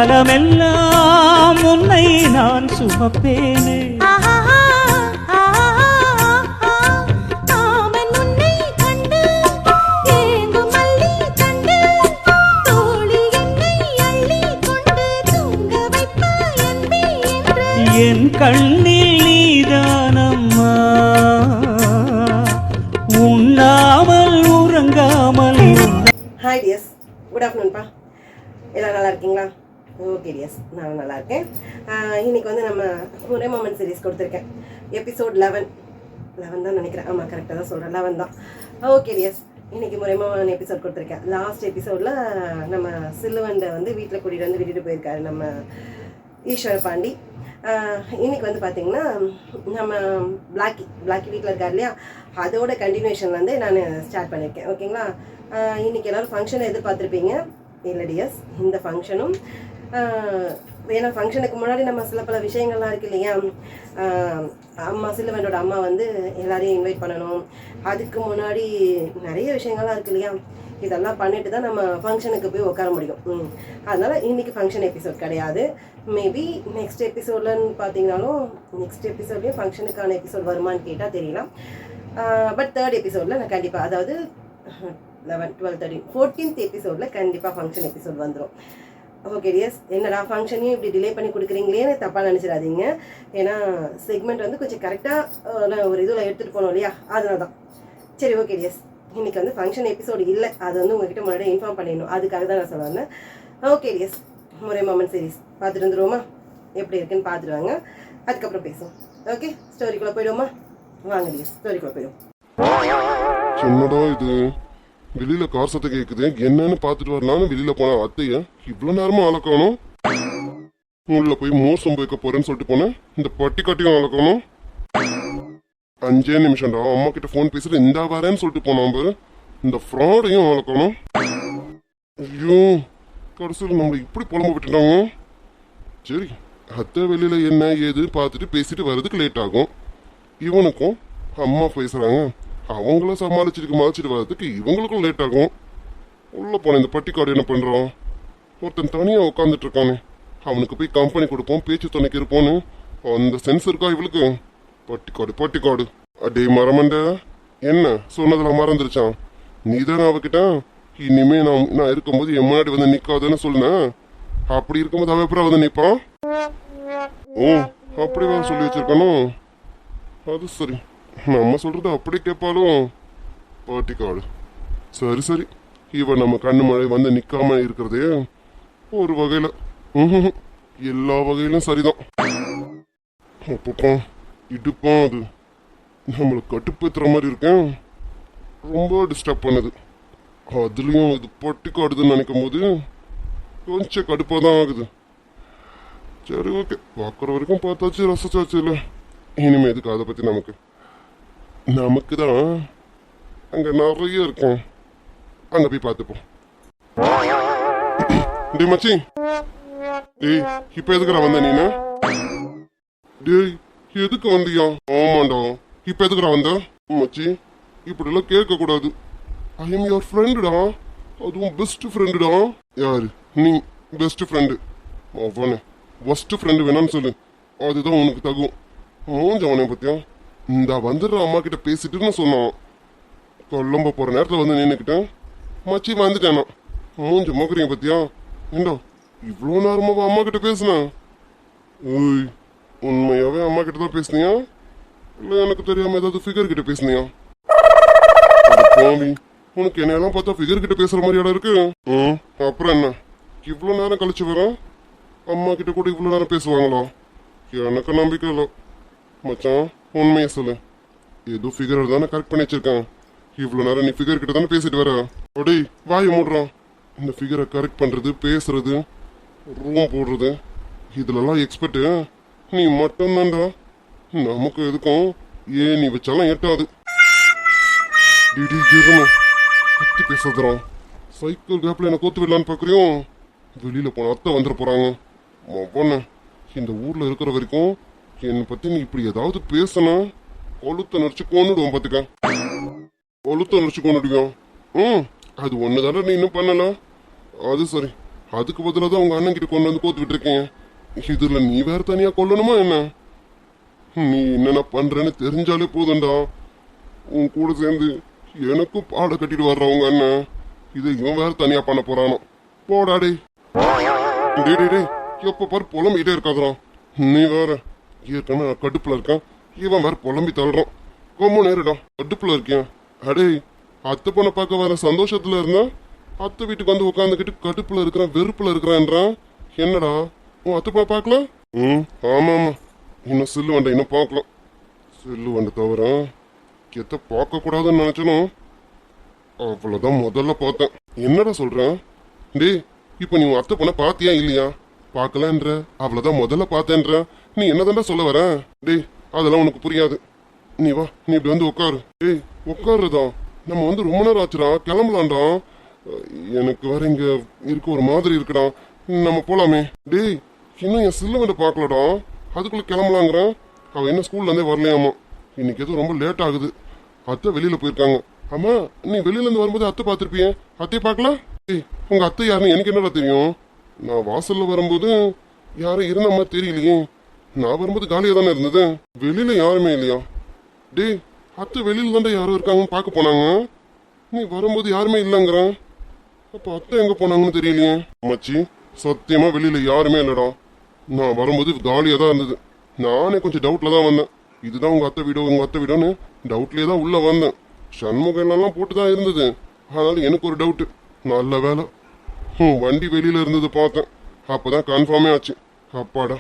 காலமெல்லாம் உன்னை நான் சுமப்பேனே. என் கண்ணில் நீதானம்மா, உண்ணாமல் உறங்காமல். ஹாய் டியர்ஸ், குட் ஆஃப்டர்நூன்ப்பா. எல்லாம் நல்லா இருக்கீங்களா? ஓகே டியர்ஸ், நான் நல்லா இருக்கேன். இன்னைக்கு வந்து நம்ம ஒரே மொமெண்ட் சீரிஸ் கொடுத்துருக்கேன். எபிசோட் 11 தான் நினைக்கிறேன். ஆமாம், கரெக்டாக தான் சொல்கிறேன், 11 தான். ஓகே டியர்ஸ், இன்னைக்கு முறைமான எபிசோட் கொடுத்துருக்கேன். லாஸ்ட் எபிசோடில் நம்ம சில்லுவண்டை வந்து வீட்டில் கூட்டிகிட்டு வந்து விட்டுட்டு போயிருக்காரு நம்ம ஈஸ்வர பாண்டி. இன்னைக்கு வந்து பார்த்தீங்கன்னா நம்ம பிளாக்கி வீட்டில் இருக்கார் இல்லையா, அதோட கண்டினியூஷன் வந்து நான் ஸ்டார்ட் பண்ணியிருக்கேன். ஓகேங்களா? இன்னைக்கு எல்லோரும் ஃபங்க்ஷனை எதிர்பார்த்துருப்பீங்க இல்லை டியர்ஸ். இந்த ஃபங்க்ஷனும் ஏன்னா ஃபங்க்ஷனுக்கு முன்னாடி நம்ம சில பல விஷயங்கள்லாம் இருக்கு இல்லையா. அம்மா சில்லுவண்டோட அம்மா வந்து எல்லாரையும் இன்வைட் பண்ணணும். அதுக்கு முன்னாடி நிறைய விஷயங்கள்லாம் இருக்கு இல்லையா. இதெல்லாம் பண்ணிட்டு தான் நம்ம ஃபங்க்ஷனுக்கு போய் உட்கார முடியும். அதனால் இன்றைக்கி ஃபங்க்ஷன் எபிசோட் கிடையாது. மேபி நெக்ஸ்ட் எபிசோட்லன்னு பார்த்தீங்கன்னாலும் நெக்ஸ்ட் எபிசோட்லேயும் ஃபங்க்ஷனுக்கான எபிசோட் வருமானு கேட்டால் தெரியலாம். பட் தேர்ட் எபிசோடில் நான் கண்டிப்பாக, அதாவது 11, 12, 13, 14th எபிசோடில் கண்டிப்பாக ஃபங்க்ஷன் எபிசோட் வந்துடும். ஓகே டியர்ஸ், என்னடா ஃபங்க்ஷனையும் இப்படி டிலே பண்ணி கொடுக்குறீங்களேன்னு தப்பாக நினச்சிடாதீங்க. ஏன்னா செக்மெண்ட் வந்து கொஞ்சம் கரெக்டாக ஒரு இதில் எடுத்துகிட்டு போனோம் இல்லையா, அதனால தான். சரி, ஓகே டியர்ஸ், இன்றைக்கி வந்து ஃபங்க்ஷன் எபிசோடு இல்லை, அது வந்து உங்ககிட்ட முன்னாடி இன்ஃபார்ம் பண்ணிடணும். அதுக்காக தான் நான் சொல்லுவேன். ஓகே டியர்ஸ், முறை மொமெண்ட் சீரிஸ் பார்த்துட்டு வந்துடுவோமா? எப்படி இருக்குன்னு பார்த்துட்டு வாங்க, அதுக்கப்புறம் பேசுவோம். ஓகே, ஸ்டோரிக்குள்ளே போயிடுவோமா? வாங்க டியர்ஸ், ஸ்டோரிக்குள்ளே போயிடுவோம். என்னடா இது, வெளியில கார் சத்தம் கேக்குது, என்னன்னு பாத்துட்டு வரலான்னு வெளியில போன அத்தைய இவ்வளவு நேரமா ஆளக்கணும். உள்ள போய் மோசம் வைக்க போறேன்னு சொல்லிட்டு போனேன், இந்த பட்டி கட்டியும் ஆளக்கணும். 5 நிமிஷம்டா, அம்மா கிட்ட போன் பேசிட்டு இந்த வரேன்னு சொல்லிட்டு போனான் பாரு, இந்த ஃப்ராடையும் ஆளக்கணும். ஐயோ, கடைசியில் நம்மளை இப்படி புலம்ப விட்டுட்டாங்க. சரி, அத்தை வெளியில என்ன ஏது பார்த்துட்டு பேசிட்டு வர்றதுக்கு லேட் ஆகும். இவனுக்கும் அம்மா பேசுறாங்க, அவங்கள சமாளிச்சுட்டு வர்றதுக்கு இவங்களுக்கும் லேட் ஆகும். உள்ள போன இந்த பட்டிக்காடு என்ன பண்றான், ஒருத்தன் தனியா உட்காந்துட்டு இருக்கானே, அவனுக்கு போய் கம்பெனி கொடுப்போம், பேச்சு துணைக்கு இருப்போன்னு அந்த சென்ஸ் இருக்கா இவளுக்கு? பட்டிக்காடு அடே மரமண்ட, என்ன சொன்னதுல மறந்துருச்சான். நீதான் அவகிட்ட இனிமே நான் இருக்கும்போது என் முன்னாடி வந்து நிக்காதுன்னு சொன்னேன். அப்படி இருக்கும்போது அவன் எப்படி வந்து நிப்பான்? ஓ, அப்படிதான் சொல்லி வச்சிருக்கணும். அது சரி, நம்ம சொல்றது அப்படி கேட்பாலும் பாட்டிக்காடு. சரி, இவன் நம்ம கண்ணு மழை வந்து நிக்காம இருக்கிறதே ஒரு வகையில எல்லா வகையிலும் சரிதான். அப்பப்பா இடுப்பான், அது நம்மளை கட்டுப்படுத்துற மாதிரி இருக்கேன், ரொம்ப டிஸ்டர்ப் பண்ணுது. அதுலயும் இது பட்டிக்காடுதுன்னு நினைக்கும் போது கொஞ்சம் கடுப்பா தான் ஆகுது. சரி, ஓகே, பார்க்குற வரைக்கும் பார்த்தாச்சு, ரசிச்சாச்சு இல்லை. இனிமே எதுக்கு அதை பத்தி நமக்கு தான் அங்க நிறைய இருக்கும், அங்க போய் பார்த்துப்போம். டே மச்சி, டேய் இப்ப எதுக்குறா வந்த நீனு? டேய் எதுக்கு வந்தியா? ஆமாண்டா, இப்ப எதுக்குறா வந்த? மச்சி இப்படிலாம் கேட்க கூடாது. ஐ எம் யுவர் ஃப்ரெண்டுடா, அதுவும் பெஸ்ட் ஃப்ரெண்டுடா. யாரு நீ? பெஸ்ட் ஃப்ரெண்டு அவனே, ஃபர்ஸ்ட் ஃப்ரெண்டு வேணான்னு சொல்லு, அதுதான் உனக்கு தகும். மூஞ்ச அவனை பத்தியா, இந்த வந்துடுற அம்மா கிட்ட பேசிட்டுன்னு சொன்னான். கொல்லம்ப போற நேரத்துல வந்து நின்னுக்கிட்டேன், மச்சி வந்துட்டானா. மூஞ்ச மோக்குறீங்க பத்தியா? ஏண்டா இவ்வளோ நேரமாவா அம்மா கிட்ட பேசுனா? ஓய், உண்மையாவே அம்மா கிட்ட தான் பேசுனியா இல்ல எனக்கு தெரியாம ஏதாவது ஃபிகர் கிட்ட பேசுனியா? உனக்கு என்னெல்லாம் பார்த்தா ஃபிகர் கிட்ட பேசுற மாதிரி இடம் இருக்கு. அப்புறம் என்ன, இவ்வளோ நேரம் கழிச்சு வர அம்மா கிட்ட கூட இவ்வளோ நேரம் பேசுவாங்களா? எனக்கு நம்பிக்கை இல்லை மச்சான், உண்மையை சொல்லு. ஏதோ ஃபிகர் தானே கரெக்ட் பண்ணி வச்சிருக்கேன். இவ்வளோ நேரம் நீ ஃபிகர் கிட்ட தானே பேசிட்டு வர. அடே வாயை மூடுறான். இந்த ஃபிகரை கரெக்ட் பண்றது, பேசுறது, ரூம் போடுறது, இதுலலாம் எக்ஸ்பர்ட் நீ மட்டும்தான்டா. நமக்கு எதுக்கும் நீ வச்சாலும் எட்டாது. கத்தி பேசுறான். சைக்கிள் கேப்ல என்ன கோத்து விடலான்னு பாக்குறியும், வெளியில போன அத்தை வந்துட போறாங்க. பொண்ணு, இந்த ஊர்ல இருக்கிற வரைக்கும் என்னை பத்தி நீ இப்படி ஏதாவது பேசினா கொளுத்த நடிச்சு கொண்டுடுவோம். பாத்துக்க, கொளுத்த நடிச்சு கொண்டுடுவோம். அது ஒண்ணுதானே நீ இன்னும் பண்ணல. அது சரி, அதுக்கு பதிலாக தான் உங்க அண்ணன் கிட்ட கொண்டு வந்து கோத்து விட்டுருக்கேன். இதுல நீ வேற தனியா கொல்லணுமா என்ன? நீ என்னென்ன பண்றேன்னு தெரிஞ்சாலே போதும்டா. உன் கூட சேர்ந்து எனக்கும் பாட கட்டிட்டு வர்ற உங்க அண்ணன் இதை இவன் வேற தனியா பண்ண போறானோ. போடாடே டே டே டே, எப்ப பாரு புலம்பிக்கிட்டே இருக்காதுறான். நீ வேற ஏற்கனவே நான் கடுப்புல இருக்கேன், இவன் வேற புலம்பி தள்ளுறான். ரொம்ப நேரடா கடுப்புல இருக்கேன். அடே அத்தை பொண்ணை பார்க்க வர சந்தோஷத்துல இருந்தா அத்தை வீட்டுக்கு வந்து உட்காந்துக்கிட்டு கடுப்புல இருக்கிறான், வெறுப்புல இருக்கிறான்றான். என்னடா உன் அத்தை பொண்ணை பார்க்கல? ஆமா ஆமா, இன்னும் சில்லு வண்டை இன்னும் பார்க்கலாம். சில்லு வண்டை தவிர எத்த பார்க்க கூடாதுன்னு நினைச்சனும் அவ்வளவுதான் முதல்ல பார்த்தேன். என்னடா சொல்றேன்? டே இப்ப நீ உன் அத்தை பொண்ணை பார்த்தியா இல்லையா? பார்க்கலன்ற, அவ்வளவுதான் முதல்ல பார்த்தேன்ற. நீ என்னதான்டா சொல்ல வர? டேய் அதெல்லாம் உனக்கு புரியாது. நீ வா, நீ இப்படி வந்து உட்காரு. டேய் உட்காருதா, நம்ம வந்து ரொம்ப நேரம் ஆச்சுடா, கிளம்பலாம்டா. எனக்கு வேற இங்க இருக்க ஒரு மாதிரி இருக்குடா, நம்ம போலாமே. டேய் இன்னும் என் சில்ல வந்து பார்க்கலடா, அதுக்குள்ள கிளம்பலாங்கிறேன். அவ என்ன ஸ்கூல்ல இருந்தே வரலையாமா, இன்னைக்கு எதுவும் ரொம்ப லேட் ஆகுது. அத்தை வெளியில போயிருக்காங்க. ஆமா நீ வெளியில இருந்து வரும்போது அத்தை பார்த்திருப்பிய, அத்தையை பார்க்கல? டேய் உங்க அத்தை யாருன்னு எனக்கு என்னடா தெரியும்? நான் வாசல்ல வரும்போது யாரும் இருந்த மாதிரி தெரியலையே. நான் வரும்போது காலியா தானே இருந்தது, வெளியில யாருமே இல்லையா? டேய் அத்தை வெளியில தாண்டா யாரும் இருக்காங்கன்னு பார்க்க போனாங்க, நீ வரும்போது யாருமே இல்லைங்கிறான். அப்ப அத்தை எங்க போனாங்கன்னு தெரியலையே. மச்சி சத்தியமா வெளியில யாருமே இல்லடா, நான் வரும்போது காலியா தான் இருந்தது. நானே கொஞ்சம் டவுட்ல தான் வந்தேன், இதுதான் உங்க அத்தை வீடு உங்க அத்தை வீடுன்னு டவுட்லயே தான் உள்ள வந்தேன். சண்முகம் எல்லாம் போட்டு தான் இருந்தது, அதனால எனக்கு ஒரு டவுட். நல்ல வேலை வண்டி வெளியில இருந்தது பார்த்தேன், அப்பதான் கன்ஃபார்மே ஆச்சு. அப்பாடா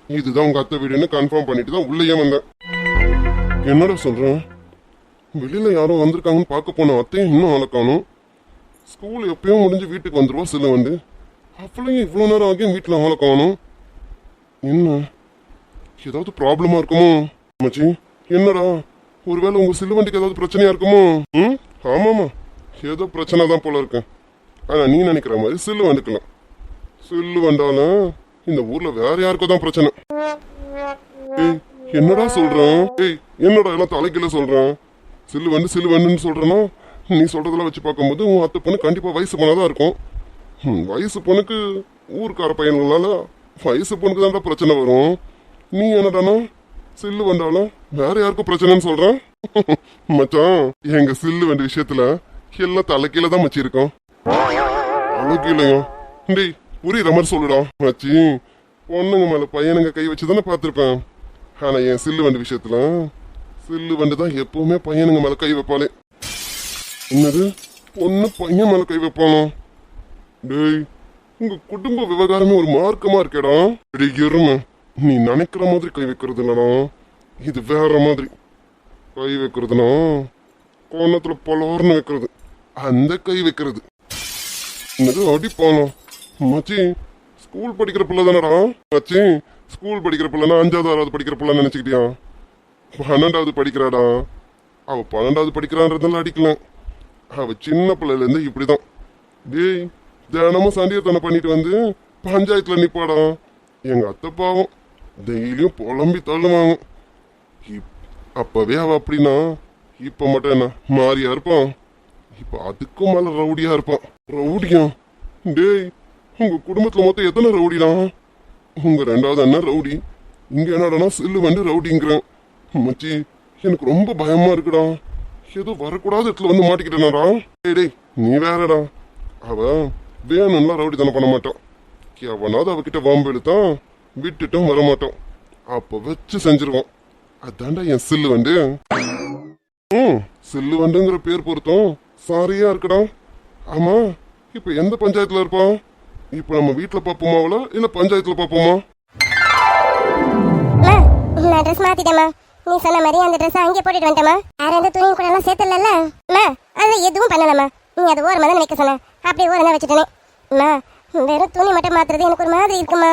இதுதான் உங்க அத்தை வீடுன்னு கன்ஃபார்ம் பண்ணிட்டு தான் உள்ளேயே வந்தேன். என்னடா சொல்றேன்? வெளியில யாரோ வந்திருக்காங்கன்னு பார்க்க போன அத்தையும் இன்னும் ஆளை காணும். ஸ்கூல் எப்பயும் முடிஞ்சு வீட்டுக்கு வந்துருவா சில வந்து, அப்பளையும் இவ்வளோ நேரம் ஆகியும் வீட்டில் ஆளை காணும். என்ன ஏதாவது ப்ராப்ளமா இருக்குமோ? மச்சி என்னடா, ஒருவேளை உங்க சில்லுவண்டிக்கு ஏதாவது பிரச்சனையா இருக்குமோ? ஆமாமா ஏதோ பிரச்சனை தான் போல இருக்கு. ஆனா நீ நினைக்கிற மாதிரி சில்லு வண்டுக்கலாம். சில்லு வண்டாலும் இந்த ஊர்ல வேற யாருக்கும் தான் பிரச்சனை. ஏய் என்னடா சொல்றேன்? ஏய் என்னடா எல்லாம் தலைக்கில சொல்றேன்? சில்லு வண்டுன்னு சொல்றேன்னா நீ சொல்றதெல்லாம் வச்சு பார்க்கும்போது உன் அத்தை பொண்ணு கண்டிப்பா வயசு பொண்ணாதான் இருக்கும். வயசு பொண்ணுக்கு ஊருக்கார பையன்களால வயசு பொண்ணுக்கு தான்டா பிரச்சனை வரும். நீ என்னடானா சில்லு வண்டாலும் வேற யாருக்கும் பிரச்சனைன்னு சொல்றேன்? மச்சான் எங்க சில்லு வண்டி விஷயத்துல எல்லாம் தலைக்கீழ தான் மச்சி இருக்கும். அழகிலையும் டேய் புரியுற மாதிரி சொல்லுடா மச்சி. பொண்ணுங்க மேல பையனுங்க கை வச்சுதானே பார்த்திருப்பேன். ஆனா என் சில்லு வண்டி விஷயத்துல சில்லு வண்டி தான் எப்பவுமே பையனுங்க மேல கை வைப்பாளே. என்னது பொண்ணு பையன் மேல கை வைப்பானோ? டேய் உங்க குடும்ப விவகாரமே ஒரு மார்க்கமா இருக்கேடா. டேய் எருமை, நீ நினைக்கிற மாதிரி கை வைக்கிறது இல்லடா, இது வேற மாதிரி கை வைக்கிறதுனா கோணத்துல பொலோர்னு வைக்கிறது, அந்த கை வைக்கிறது. என்னது அடிப்பானோ? மச்சி ஸ்கூல் படிக்கிற பிள்ளை தானடா மச்சி. ஸ்கூல் படிக்கிற பிள்ளைனா 5வது 6வது படிக்கிற பிள்ளை நினைச்சுக்கிட்டியா? 12வது படிக்கிறாடா. அவ 12வது படிக்கிறான்றதெல்லாம் அடிக்கல, அவ சின்ன பிள்ளைல இருந்து இப்படிதான். டேய் தினமும் சண்டியத்தனை பண்ணிட்டு வந்து பஞ்சாயத்துல நிப்பாடா. எங்க அத்தை பாவம் டெய்லியும் புலம்பி தள்ளுவாங்க. அப்பவே அவ அப்படின்னா இப்ப மட்டும் என்ன மாறியா இருப்பான்? இப்ப அதுக்கும் மேல ரவுடியா இருப்பான். ரவுடியா? டேய் உங்க குடும்பத்துல மொத்தம் எத்தனை ரவுடிடா? உங்க 2வது அண்ணன் ரவுடி, இங்க என்னடா சில்லு வந்து ரவுடிங்கிறேன். மச்சி எனக்கு ரொம்ப பயமா இருக்குடா, ஏதோ வரக்கூடாத இடத்துல வந்து மாட்டிக்கிட்டேனாடா. டேய் டேய் நீ வேறடா, அவ வேணும்லாம் ரவுடி தானே பண்ண மாட்டான். எவனாவது அவகிட்ட வாம்பு எடுத்தான் விட்டுட்டும் வரமாட்டான், அப்ப வச்சு செஞ்சிருவான். அதான்டா என் சில்லு வண்டு. சில்லு வண்டுங்கிற பேர் பொருத்தம் சாரியா இருக்குடா. ஆமா இப்ப எந்த பஞ்சாயத்துல இருப்பான்? இப்ப நம்ம வீட்டுல பாப்போமாவல இல்ல பஞ்சாயத்துல பாப்போமா? நான் ட்ரெஸ் மாத்திட்டேமா, நீ சொன்ன மாதிரி அந்த ட்ரெஸ் அங்கே போட்டுட்டு வந்துட்டேமா. வேற எந்த துணியும் கூட எல்லாம் சேர்த்துலல்ல அது எதுவும் பண்ணலாமா. நீ அது ஓரமா தான் நினைக்க சொன்ன, அப்படியே ஓரமா வச்சுட்டேனே. வெறும் துணி மட்டும் மாத்துறது எனக்கு ஒரு மாதிரி இருக்குமா,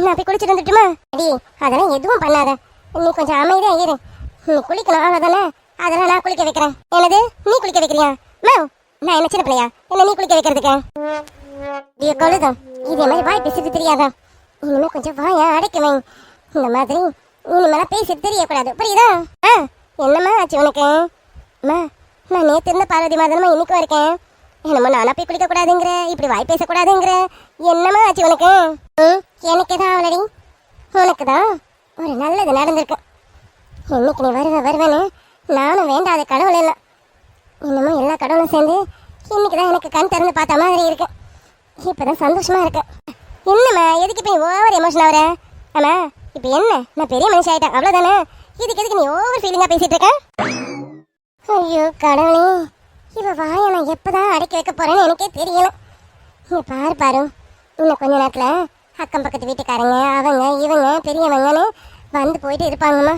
நான் போய் குளிச்சுட்டு வந்துட்டுமா? அடி அதெல்லாம் எதுவும் பண்ணாத, நீ கொஞ்சம் அமைதியா இரு. நீ குளிக்கணும் அவ்வளவுதானே, அதெல்லாம் நான் குளிக்க வைக்கிறேன். என்னது நீ குளிக்க வைக்கிறியா? நான் என்ன சின்ன பிள்ளையா என்ன நீ குளிக்க வைக்கிறதுக்கு? கொழுதும் இதே மாதிரி வாய் பேசிட்டு தெரியாதா? இனிமே கொஞ்சம் வாயா அடைக்குவேன். இந்த மாதிரி இனிமேலாம் பேசிட்டு தெரியக்கூடாது, புரியுதா? என்னம்மா ஆச்சு உனக்கு? நான் நேற்று இருந்த பார்வதி மாதனமா இன்னைக்கும் இருக்கேன். என்னமோ நானா போய் குளிக்க கூடாதுங்கிற, இப்படி வாய் பேசக்கூடாதுங்கிற, என்னமா ஆச்சு உனக்கு? எனக்கு தான் அவளடி, உனக்கு தான் ஒரு நல்லது நடந்திருக்கு. இன்னைக்கு நீ வருவேன்னு நானும் வேண்டாத கடவுள் இல்லை, இன்னமும் எல்லா கடவுளும் சேர்ந்து இன்னைக்கு தான் எனக்கு கண் திறந்து பார்த்த மாதிரி இருக்கு. இப்போதான் சந்தோஷமா இருக்கு. என்னம்மா எதுக்கு இப்போ நீ ஓவர் எமோஷன் ஆகிற? ஆமா இப்போ என்ன, நான் பெரிய மனுஷன் ஆயிட்டேன் அவ்வளோதானே, இதுக்கு எதுக்கு நீ ஓவர் ஃபீலிங்காக பேசிட்டு இருக்க? ஐயோ கடவுளே, இவ வாயை நான் எப்போதான் அடக்கி வைக்க போறேன்னு எனக்கே தெரியல. நீ பாரு இன்னும் கொஞ்ச நேரத்தில் அக்கம் பக்கத்து வீட்டுக்காரங்க அவங்க இவங்க பெரியவங்கன்னு வந்து போயிட்டு இருப்பாங்கம்மா.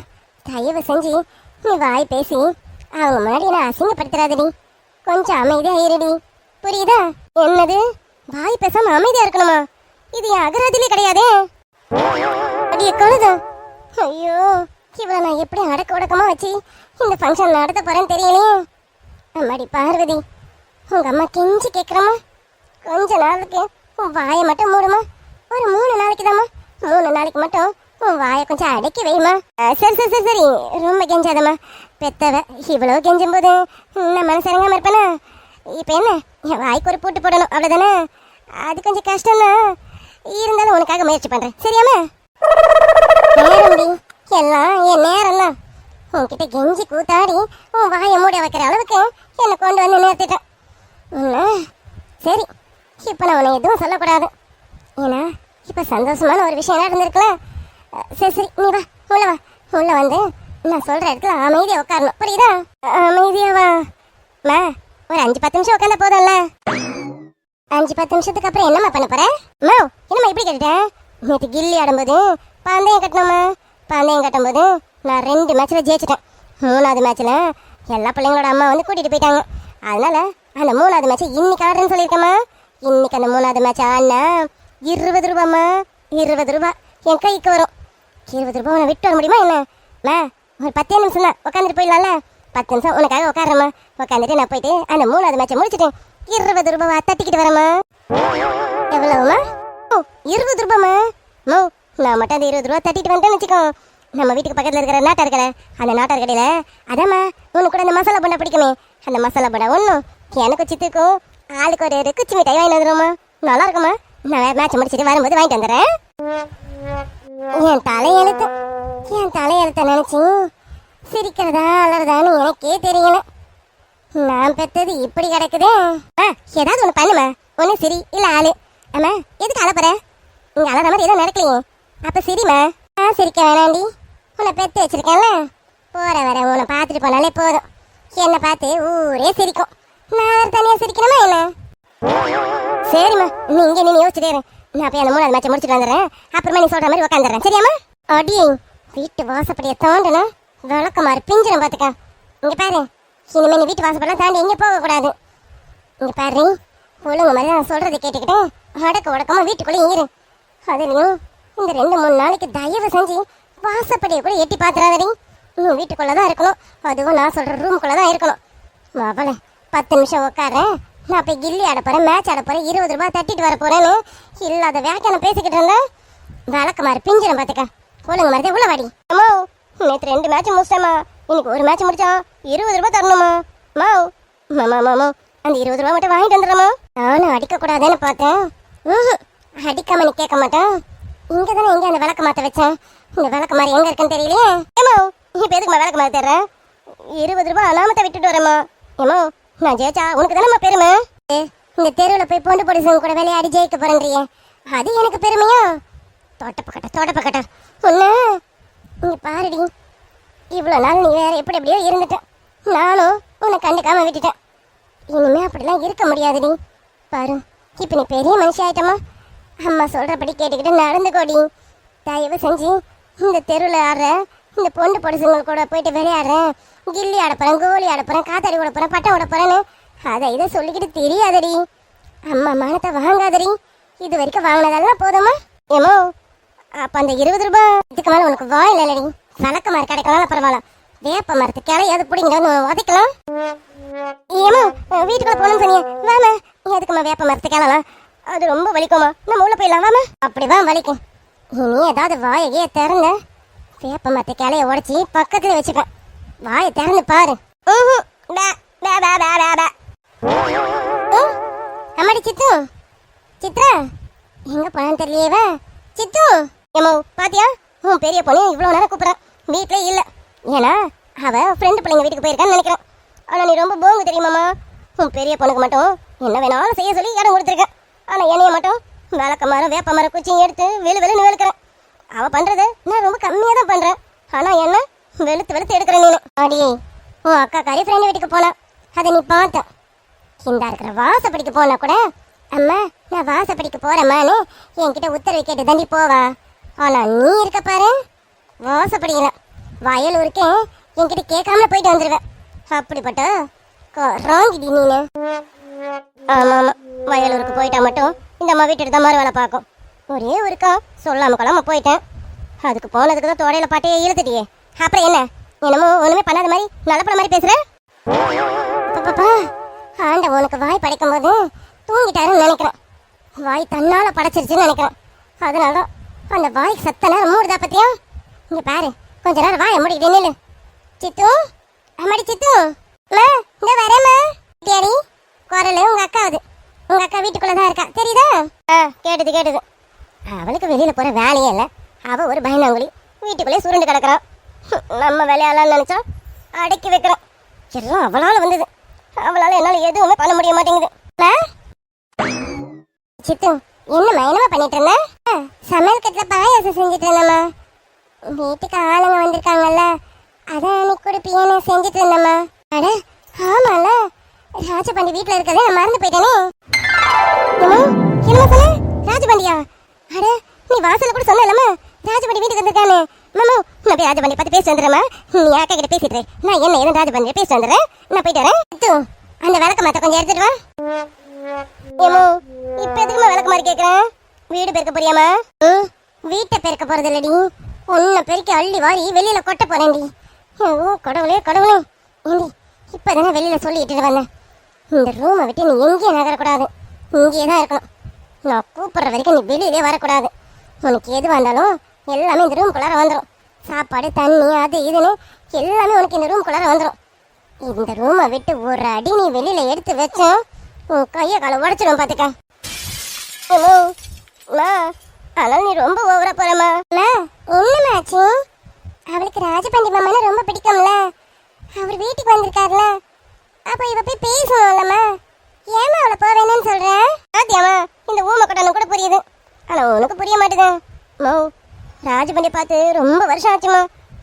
தயவு செஞ்சு நீ வாய் பேசி அவங்க முன்னாடி நான் அசிங்கப்படுத்துறாதடி, கொஞ்சம் அமைதியா இருடி, புரியுதா? என்னது வாய் பேசாம அமைதியா இருக்கணுமா? இது என் அகராதிலே கிடையாதே. அடியே கழுதா, ஐயோ இவளை நான் எப்படி அடக்க உடக்கமா வச்சு இந்த ஃபங்க்ஷன் நடத்த போறேன்னு தெரியலையே. அம்மாடி பார்வதி, உங்க அம்மா கெஞ்சி கேட்குறம்மா, கொஞ்ச நாளுக்கு உன் வாயை மட்டும் மூடுமா, ஒரு 3 நாளைக்கு தாம்மா, 3 நாளைக்கு மட்டும் உன் வாயை கொஞ்சம் அடக்கி வைமா. சரி ரொம்ப கெஞ்சாதம்மா, பெத்தவ இவ்வளோ கெஞ்சும் போது நான் மனசரங்காம இருப்பேனா? இப்போ என்ன, என் வாய்க்கு ஒரு பூட்டு போடணும் அவ்வளோதானே, அது கொஞ்சம் கஷ்டம்தான், இருந்தாலும் உனக்காக முயற்சி பண்ணுறேன் சரியாம்மா? நேரம்டி, எல்லாம் என் நேரம் தான். உன்கிட்ட கெஞ்சி கூத்தாடி உன் வாயை மூடி வைக்கிற அளவுக்கு என்னை கொண்டு வந்து நிறுத்திட்டேன். சரி இப்போ நான் உன்னை எதுவும் சொல்லக்கூடாது, ஏன்னா இப்போ சந்தோஷமான ஒரு விஷயம் நடந்திருக்கலாம். சரி நீ வா, உள்ள வந்து நான் சொல்கிற இடத்துல அமைதியாக உட்காரணும், புரியுதா? அமைதியாவா? ஒரு 5-10 நிமிஷம் உட்காந்தா போதும்ல. 5-10 நிமிஷத்துக்கு அப்புறம் என்னம்மா பண்ண போற? என்னம்மா இப்படி கேட்டுட்டேன்? நேற்று கில்லி ஆடும்போது பந்தயம் கட்டணுமா, பந்தயம் கட்டும்போது நான் 2 மேட்ச்சில் ஜெயிச்சிட்டேன். 3வது மேட்ச்சில் எல்லா பிள்ளைங்களோட அம்மா வந்து கூட்டிகிட்டு போயிட்டாங்க. அதனால அந்த 3வது மேட்ச்சை இன்னைக்கு ஆடுறேன்னு சொல்லியிருக்கேம்மா. இன்னைக்கு அந்த 3வது மேட்ச் ஆடினா 20 ரூபாம்மா, 20 ரூபா என் கைக்கு வரும். 20 ரூபா உன்னை விட்டு வர முடியுமா என்ன? ஒரு 10 நிமிஷம் தான் உட்காந்துட்டு போயிடலாம்ல. 10 நிமிஷம் உனக்காக உட்காடுறேம்மா, உட்காந்துட்டு நான் போயிட்டு அந்த 3வது மேட்சை முடிச்சுட்டு 20 ரூபாவா தட்டிக்கிட்டு வரேம்மா. எவ்வளவுமா? 20 ரூபாம்மா. நான் மட்டும் அந்த 20 ரூபா தட்டிட்டு வந்தேன்னு வச்சுக்கோ, நம்ம வீட்டுக்கு பக்கத்தில் இருக்கிற நாட்டார் கடை, அந்த நாட்டார் கடையில் அதாம்மா உனக்கு கூட அந்த மசாலா போண்டா பிடிக்குமே, அந்த மசாலா போண்டா ஒன்றும் எனக்கு சித்துக்கும் ஆளுக்கு ஒரு குச்சி மிட்டாய் வாங்கி வந்துடுவோம்மா. நல்லா இருக்குமா? நான் மேட்ச் முடிச்சுட்டு வரும்போது வாங்கிட்டு வந்துடுறேன். என் தலையெழுத்த நினைச்சு சிரிக்கிறதா அலறதான்னு எனக்கே தெரியல. நான் பெற்றது இப்படி கிடக்குதே. ஏதாவது ஒன்று பண்ணுமா, ஒன்று சிரி இல்லை ஆளு. ஆமா எதுக்கு அழப்பற? இங்கே அழற மாதிரி எதுவும் நடக்கலையே, அப்போ சிரிமா. சிரிக்க வேணாண்டி, உன்னை பெற்று வச்சிருக்கேன்ல, போற வர உன்னை பார்த்துட்டு போனாலே போதும், என்னை பார்த்து ஊரே சிரிக்கும். நான் வேறு தனியாக சிரிக்கணுமா என்ன? சரிம்மா நீ இங்கே நீ யோசிச்சுட்டே இரு, நான் போய் அந்த 3வது மேட்சை முடிச்சுட்டு வந்துடுறேன், அப்புறமா நீ சொல்கிற மாதிரி உட்காந்துடுறேன் சரியாம்மா? அடி வீட்டு வாசப்படியை தாண்டுனா விளக்கமாறு பிஞ்சிடும் பார்த்துக்க. இங்கே பாரு, இனிமேல் நீ வீட்டு வாசப்படலாம் தாண்டி எங்கே போகக்கூடாது. இங்கே பாரு, ஒழுங்கு மாதிரி நான் சொல்கிறத கேட்டுக்கிட்டு அடக்க உடக்கமாக வீட்டுக்குள்ளே இரு. அதுலேயும் இந்த 2-3 நாளைக்கு தயவு செஞ்சு வாசப்படியை கூட எட்டி பார்த்துறாதடி. நீ வீட்டுக்குள்ளே தான் இருக்கணும், அதுவும் நான் சொல்கிற ரூமுக்குள்ளே தான் இருக்கணும். அவளை 10 நிமிஷம் உட்காறேன், நான் போய் கில்லி ஆட போகிறேன், மேட்ச் ஆட போகிறேன், 20 ரூபா தட்டிட்டு வர போகிறேன்னு இல்லாத வேக்கான பேசிக்கிட்டு இருந்தேன். விளக்க மாதிரி பிஞ்சிடும் பார்த்துக்க. ஒழுங்கு மாதிரி உள்ள வாடி. அம்மா நேற்று 2 மேட்ச் முடிச்சிட்டேம்மா, இன்னைக்கு ஒரு மேட்ச் முடிச்சா 20 ரூபா தரணுமா? மாமா அந்த 20 ரூபா மட்டும் வாங்கிட்டு வந்துடுறமா. நானும் அடிக்கக்கூடாதுன்னு பார்த்தேன், அடிக்காம நீ கேட்க மாட்டேன். இங்கே தானே எங்கே அந்த விளக்க மாற்ற வச்சேன், இந்த விளக்க மாதிரி எங்கே இருக்குன்னு தெரியலையே. ஏமா இப்போ எதுக்குமா விளக்க மாதிரி தர்றேன்? 20 ரூபா அனாமத்தை விட்டுட்டு வரேம்மா. ஏமா நான் ஜெயிச்சா உனக்கு தானேம்மா பெருமை. இந்த தெருவில் போய் பொண்டு பொடிசங்க கூட விளையாடி ஜெயிக்க போறேன்றியே, அது எனக்கு பெருமையா? தோட்டப்பக்கட்ட ஒன்று இங்கே பாருடி, இவ்வளோ நாள் நீ வேற எப்படி எப்படியோ இருந்துட்ட, நானும் உன்னை கண்டுக்காம விட்டுட்டேன். இனிமே அப்படிலாம் இருக்க முடியாதுடி. பாரு இப்போ நீ பெரிய மனுஷி ஆயிட்டம்மா, அம்மா சொல்கிறபடி கேட்டுக்கிட்டு நடந்துக்கோடி. தயவு செஞ்சு இந்த தெருவில் ஆடுற இந்த பொண்டு பொடிசுங்க கூட போயிட்டு விளையாடுறேன், கில்லி ஆட போகிறேன், கோலி ஆட போகிறேன், காத்தாடி ஓட போகிறேன், பட்டம் ஓட போகிறேன்னு அதை இதை சொல்லிக்கிட்டு தெரியாதடி. அம்மா மானத்தை வாங்காதடி, இது வரைக்கும் வாங்கினதெல்லாம் போதுமா? ஏமோ அப்போ அந்த 20 ரூபா இதுக்கு மேலே உனக்கு வாயில் இல்லடி. விளக்க மரம் கிடைக்கலாம் பரவாயில்ல, வேப்ப மரத்து கிளையாவது பிடிங்க உதைக்கலாம். ஏமா வீட்டுக்குள்ள போகணும்னு சொன்னீங்க, வாமா எதுக்குமா வேப்ப மரத்து கிளலாம், அது ரொம்ப வலிக்குமா, நம்ம உள்ள போயிடலாம் வாமா. அப்படிதான் வலிக்கும். இனி ஏதாவது வாயையே திறந்த வேப்ப மரத்து கிளைய உடச்சி பக்கத்துல வச்சுப்பேன், வாயை திறந்து பாரு. அம்மாடி சித்து, சித்ரா எங்க போனான்னு தெரியலையேவா? சித்து ஏமா பாத்தியா, உன் பெரிய பொண்ணு இவ்வளவு நேரம் கூப்பிடுறான், வீட்டுல இல்ல. ஏன்னா அவ ஃப்ரெண்டு பிள்ளைங்க வீட்டுக்கு போயிருக்கான்னு நினைக்கிறேன். ஆனா நீ ரொம்ப போங்க தெரியுமாமா. உன் பெரிய பொண்ணுக்கு மட்டும் என்ன வேணாலும் செய்ய சொல்லி இடம் கொடுத்துருக்கேன். ஆனா என்னைய மட்டும் விளக்க மரம் வேப்ப மரம் குச்சியும் எடுத்து வெளுன்னு வெளுக்கிறேன். அவ பண்றது நான் ரொம்ப கம்மியா தான் பண்றேன். ஆனா என்ன வெளுத்து எடுக்கிறேன் நீனு. அடி உன் அக்கா கறி ஃப்ரெண்டு வீட்டுக்கு போனா அதை நீ பார்த்த. இந்த இருக்கிற வாசப்படிக்கு போனா கூட அம்மா நான் வாசப்படிக்கு போறேம்மான்னு என்கிட்ட உத்தரவு கேட்டு தாண்டி போவா. ஆனா நீ இருக்க பாரு, வாசப்படியில வயலூருக்கே என்கிட்ட கேட்காம போயிட்டு வந்துருவேன். அப்படிப்பட்ட ராங்கிடி நீனு. ஆமா ஆமா, வயலூருக்கு போயிட்டா மட்டும் இந்த அம்மா வீட்டு தான் மறு வேலை பார்க்கும். ஒரே ஒருக்கா சொல்லாம கொள்ளாம போயிட்டேன். அதுக்கு போனதுக்கு தான் தோடையில பாட்டையே இழுத்துட்டியே. அப்புறம் என்ன என்னமோ ஒண்ணுமே பண்ணாத மாதிரி நல்லப்பட மாதிரி பேசுற. பாப்பா ஆண்ட உனக்கு வாய் படைக்கும் போது தூங்கிட்டாருன்னு நினைக்கிறேன். வாய் தன்னால படைச்சிருச்சுன்னு நினைக்கிறேன். அதனால அந்த வாய் சத்த நேரம் மூடுதா பத்தியா? இங்க பாரு, கொஞ்ச நேரம் வாய மூடிக்கிட்டே நில்லு. சித்து அம்மாடி சித்து, இங்க வரேம்மா. டியாடி குரலு உங்க அக்காவது. உங்க அக்கா வீட்டுக்குள்ளதான் இருக்கா தெரியுதா? கேட்டது. அவளுக்கு வெளியில போற வேலையே இல்ல. அவ ஒரு பயந்தாங்குழி, வீட்டுக்குள்ளே சுருண்டு கிடக்குறான். நம்ம வேலையாலாம் நினைச்சா அடக்கி வைக்கிறோம். எல்லாம் அவளால வந்தது. அவளால என்னால எதுவுமே பண்ண முடிய மாட்டேங்குது. சித்து என்னம்மா பண்ணிட்டு இருந்த? சமையல் கட்டுல பாயாசம் செஞ்சுட்டு இருந்தம்மா. வீட்டுக்கு ஆளுங்க வந்திருக்காங்கல்ல, அதான் நீ குடுப்பியன்னு செஞ்சுட்டு இருந்தம்மா. அட ஆமால, ராஜபாண்டி வீட்டுல இருக்கதே நான் மறந்து போயிட்டேனே. என்ன சொன்ன? ராஜபாண்டியா? அட நீ வாசல்ல கூட சொன்னலம்மா ராஜபாண்டி வீட்டுக்கு வந்திருக்கானே. மாமா நான் போய் ராஜபாண்டி பார்த்து பேசி வந்துடுறேம்மா. நீ அக்கா கிட்ட பேசிட்டு நான் என்ன ஏதும் ராஜபாண்டியை பேசி வந்துடுறேன். நான் போயிட்டு வரேன். அந்த விளக்க மாத்த கொஞ்சம் எடுத்துட்டு வா. ஏமோ இப்ப எதுக்குமா விளக்க மாதிரி கேக்குறேன்? வீடு பெருக்க போறியாமா? வீட்டை பெருக்க போறது இல்லடி, உன்னை பெருக்கி அள்ளி வாரி வெளியில கொட்ட போறேன்டி. ஓ கடவுளே கடவுளே, ஏண்டி இப்பதானே வெளியில சொல்லிட்டு வந்தேன். இந்த ரூமை விட்டு நீ எங்கேயும் நகரக்கூடாது, இங்கேயே தான் இருக்கணும். நான் கூப்பிடுற வரைக்கும் நீ வெளியிலே வரக்கூடாது. உனக்கு எது வந்தாலும் எல்லாமே இந்த ரூம்குள்ளார வந்துடும். சாப்பாடு தண்ணி அது இதுன்னு எல்லாமே உனக்கு இந்த ரூம்குள்ளார வந்துடும். இந்த ரூமை விட்டு ஒரு அடி நீ வெளியில எடுத்து வச்ச உன் கையை காலை உடச்சிடும் பாத்துக்க. ஆனால் நீ ரொம்ப ஓவரா போறமா. என்னமாச்சு? அவளுக்கு ராஜபாண்டி மாமானா ரொம்ப பிடிக்கும்ல, அவர் வீட்டுக்கு வந்திருக்காருல, அப்ப இவ போய் பேசணும்லம்மா. ஏமா அவளை போவேன்னு சொல்ற? ஆத்தியாமா இந்த ஊமை கொட்டானு கூட புரியுது, ஆனா உனக்கு புரிய மாட்டேது. மோ ராஜபாண்டி பார்த்து ரொம்ப வருஷம் ஆச்சுமா.